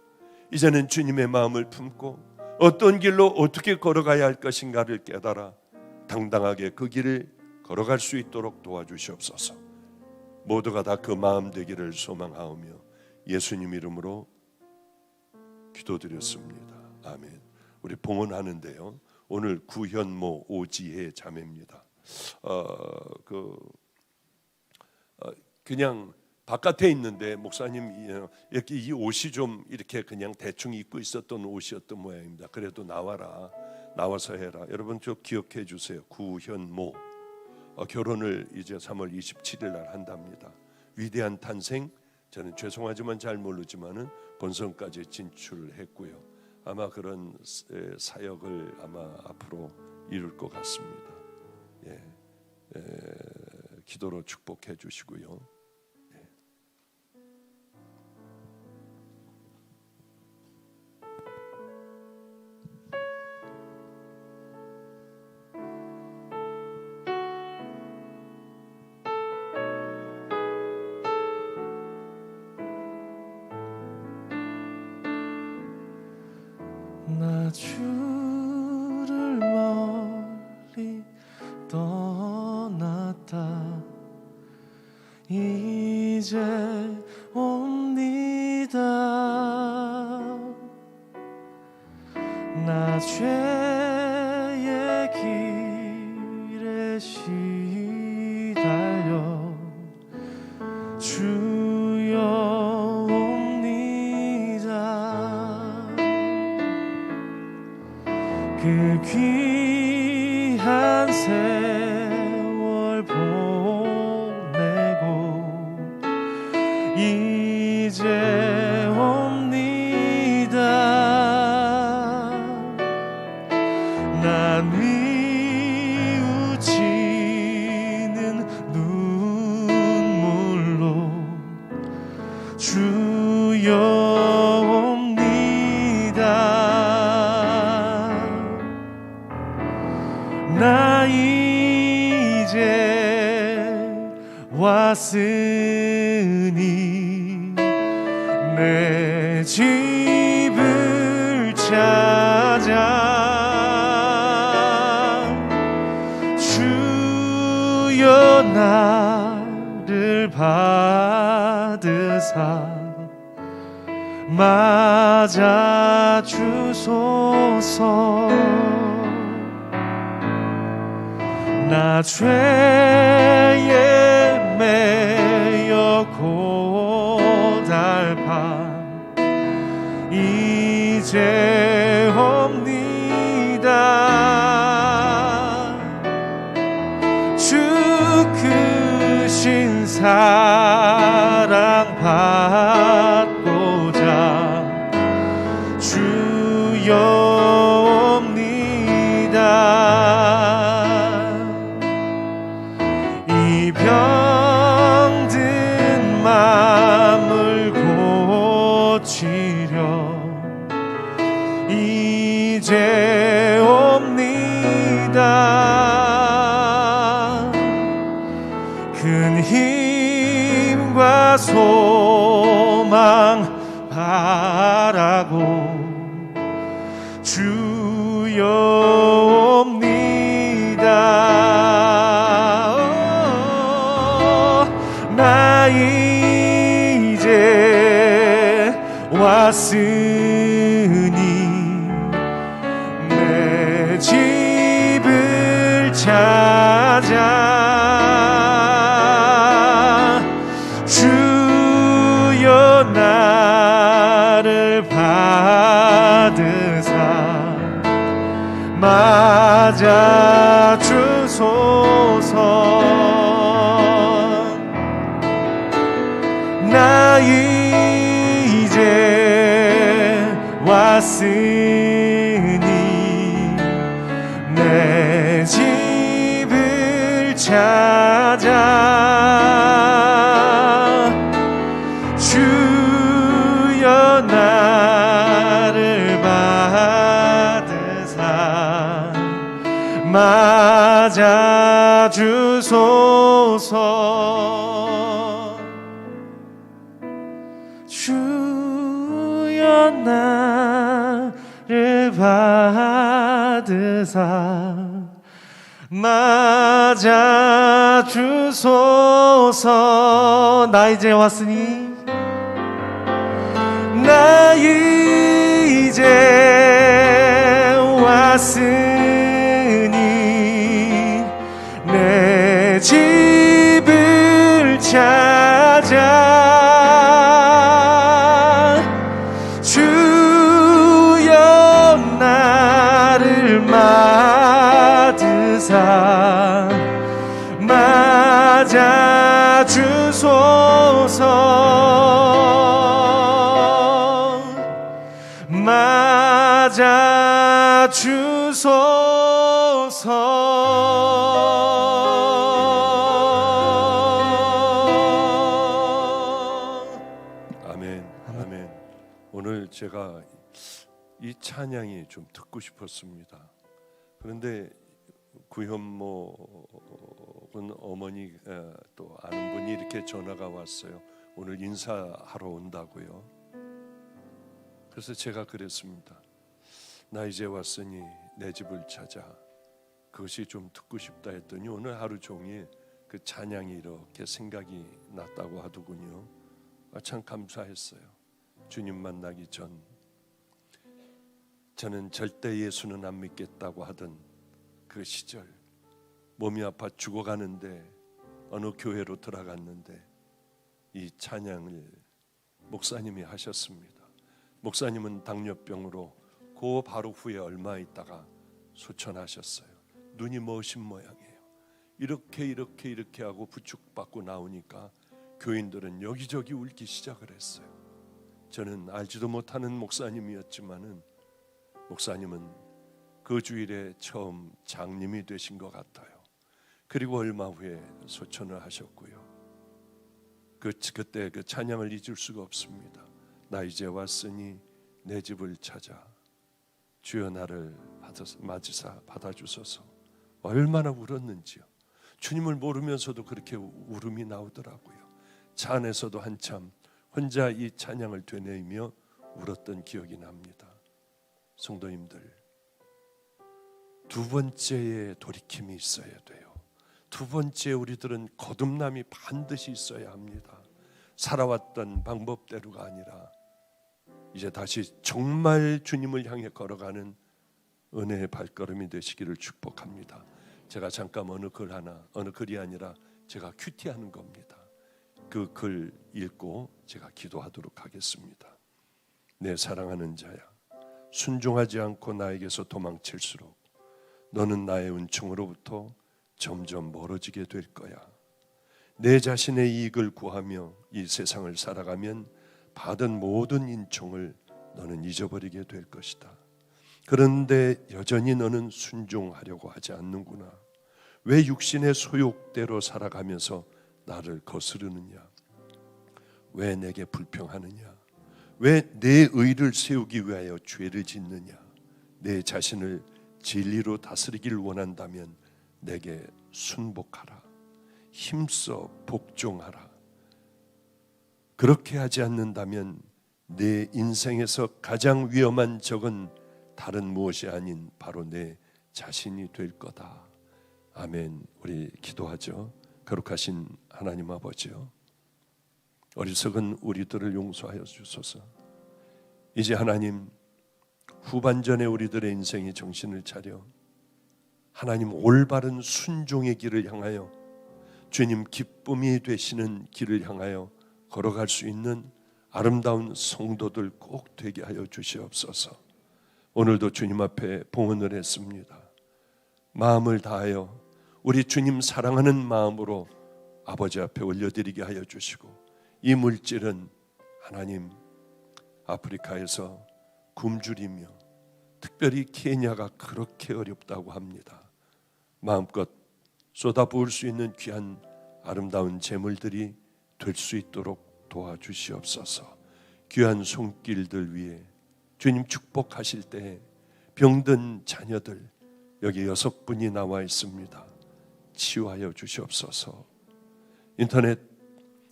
이제는 주님의 마음을 품고 어떤 길로 어떻게 걸어가야 할 것인가를 깨달아 당당하게 그 길을 걸어갈 수 있도록 도와주시옵소서. 모두가 다 그 마음 되기를 소망하오며 예수님 이름으로 기도드렸습니다. 아멘. 우리 봉헌하는데요, 오늘 구현모 오지혜 자매입니다. 그냥 바깥에 있는데 목사님 이렇게 이 옷이 좀 이렇게 그냥 대충 입고 있었던 옷이었던 모양입니다. 그래도 나와라, 나와서 해라. 여러분 좀 기억해 주세요. 구현모 결혼을 이제 3월 27일 날 한답니다. 위대한 탄생, 저는 죄송하지만 잘 모르지만은 본선까지 진출했고요. 아마 그런 사역을 아마 앞으로 이룰 것 같습니다. 기도로 축복해 주시고요. 나 주를 멀리 떠났다 이제 옵니다. 나 죄의 길에 시달려 주여 옵니다. 그 귀한 세월 보내고 이제 옵니다. 난 뉘우치는 눈물로 주여 옵니다. 나 이제 왔으니 내 집을 찾아 주여 나를 받으사 맞아 주소서. 나 죄에 매여 고달파 이제 옵니다. 주 크신 사랑 받고자 주여 이 병든 마음을 고치려 이제 옵니다. 큰 힘과 소망 바라고 주여 옵니다. 나 이제 왔으니 내 집을 찾아 주여 나를 받으사 맞아 주소서. 나 이제 왔으니 내 집을 찾아 주여 나를 받으사 맞아 주소서. 주여 나를 받으사 맞아 주소서. 나 이제 왔으니 나 이제 왔으니 내 집을 찾아 주여 나를 맞으사 맞아 주소서. 맞아 주소서. 아멘. 아멘. 오늘 제가 이 찬양이 좀 듣고 싶었습니다. 그런데 구현목은 어머니 또 아는 분이 이렇게 전화가 왔어요. 오늘 인사하러 온다고요. 그래서 제가 그랬습니다. 나 이제 왔으니 내 집을 찾아. 그것이 좀 듣고 싶다 했더니 오늘 하루 종일 그 찬양이 이렇게 생각이 났다고 하더군요. 참 감사했어요. 주님 만나기 전 저는 절대 예수는 안 믿겠다고 하던 그 시절, 몸이 아파 죽어가는데 어느 교회로 들어갔는데 이 찬양을 목사님이 하셨습니다. 목사님은 당뇨병으로 그 바로 후에 얼마 있다가 소천하셨어요. 눈이 머신 모양이에요. 이렇게 하고 부축받고 나오니까 교인들은 여기저기 울기 시작을 했어요. 저는 알지도 못하는 목사님이었지만은 목사님은 그 주일에 처음 장님이 되신 것 같아요. 그리고 얼마 후에 소천을 하셨고요. 그때 그 찬양을 잊을 수가 없습니다. 나 이제 왔으니 내 집을 찾아 주여 나를 맞으사 받아주소서. 얼마나 울었는지요. 주님을 모르면서도 그렇게 울음이 나오더라고요. 차 안에서도 한참 혼자 이 찬양을 되뇌이며 울었던 기억이 납니다. 성도님들, 두 번째의 돌이킴이 있어야 돼요. 두 번째 우리들은 거듭남이 반드시 있어야 합니다. 살아왔던 방법대로가 아니라 이제 다시 정말 주님을 향해 걸어가는 은혜의 발걸음이 되시기를 축복합니다. 제가 잠깐 어느 글이 아니라 제가 큐티하는 겁니다. 그 글 읽고 제가 기도하도록 하겠습니다. 내 사랑하는 자야, 순종하지 않고 나에게서 도망칠수록 너는 나의 은총으로부터 점점 멀어지게 될 거야. 내 자신의 이익을 구하며 이 세상을 살아가면 받은 모든 인총을 너는 잊어버리게 될 것이다. 그런데 여전히 너는 순종하려고 하지 않는구나. 왜 육신의 소욕대로 살아가면서 나를 거스르느냐? 왜 내게 불평하느냐? 왜 내 의를 세우기 위하여 죄를 짓느냐? 내 자신을 진리로 다스리기를 원한다면 내게 순복하라. 힘써 복종하라. 그렇게 하지 않는다면 내 인생에서 가장 위험한 적은 다른 무엇이 아닌 바로 내 자신이 될 거다. 아멘. 우리 기도하죠. 거룩하신 하나님 아버지요, 어리석은 우리들을 용서하여 주소서. 이제 하나님, 후반전에 우리들의 인생이 정신을 차려 하나님 올바른 순종의 길을 향하여 주님 기쁨이 되시는 길을 향하여 걸어갈 수 있는 아름다운 성도들 꼭 되게 하여 주시옵소서. 오늘도 주님 앞에 봉헌을 했습니다. 마음을 다하여 우리 주님 사랑하는 마음으로 아버지 앞에 올려드리게 하여 주시고, 이 물질은 하나님 아프리카에서 굶주리며 특별히 케냐가 그렇게 어렵다고 합니다. 마음껏 쏟아부을 수 있는 귀한 아름다운 제물들이 될 수 있도록 도와주시옵소서. 귀한 손길들 위해 주님 축복하실 때 병든 자녀들 여기 6분이 나와 있습니다. 치유하여 주시옵소서. 인터넷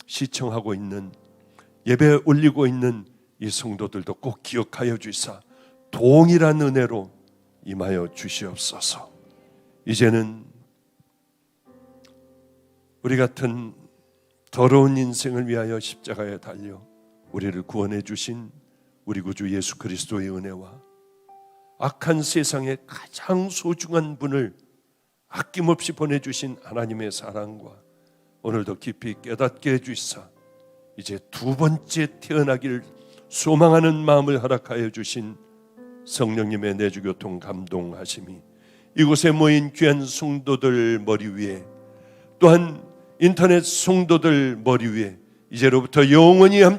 시청하고 있는, 예배 올리고 있는 이 성도들도 꼭 기억하여 주시사 동일한 은혜로 임하여 주시옵소서. 이제는 우리 같은 더러운 인생을 위하여 십자가에 달려 우리를 구원해 주신 우리 구주 예수 그리스도의 은혜와 악한 세상에 가장 소중한 분을 아낌없이 보내주신 하나님의 사랑과 오늘도 깊이 깨닫게 해주시사 이제 2번째 태어나기를 소망하는 마음을 허락하여 주신 성령님의 내주교통 감동하심이 이곳에 모인 귀한 성도들 머리 위에, 또한 인터넷 성도들 머리 위에 이제로부터 영원히 함께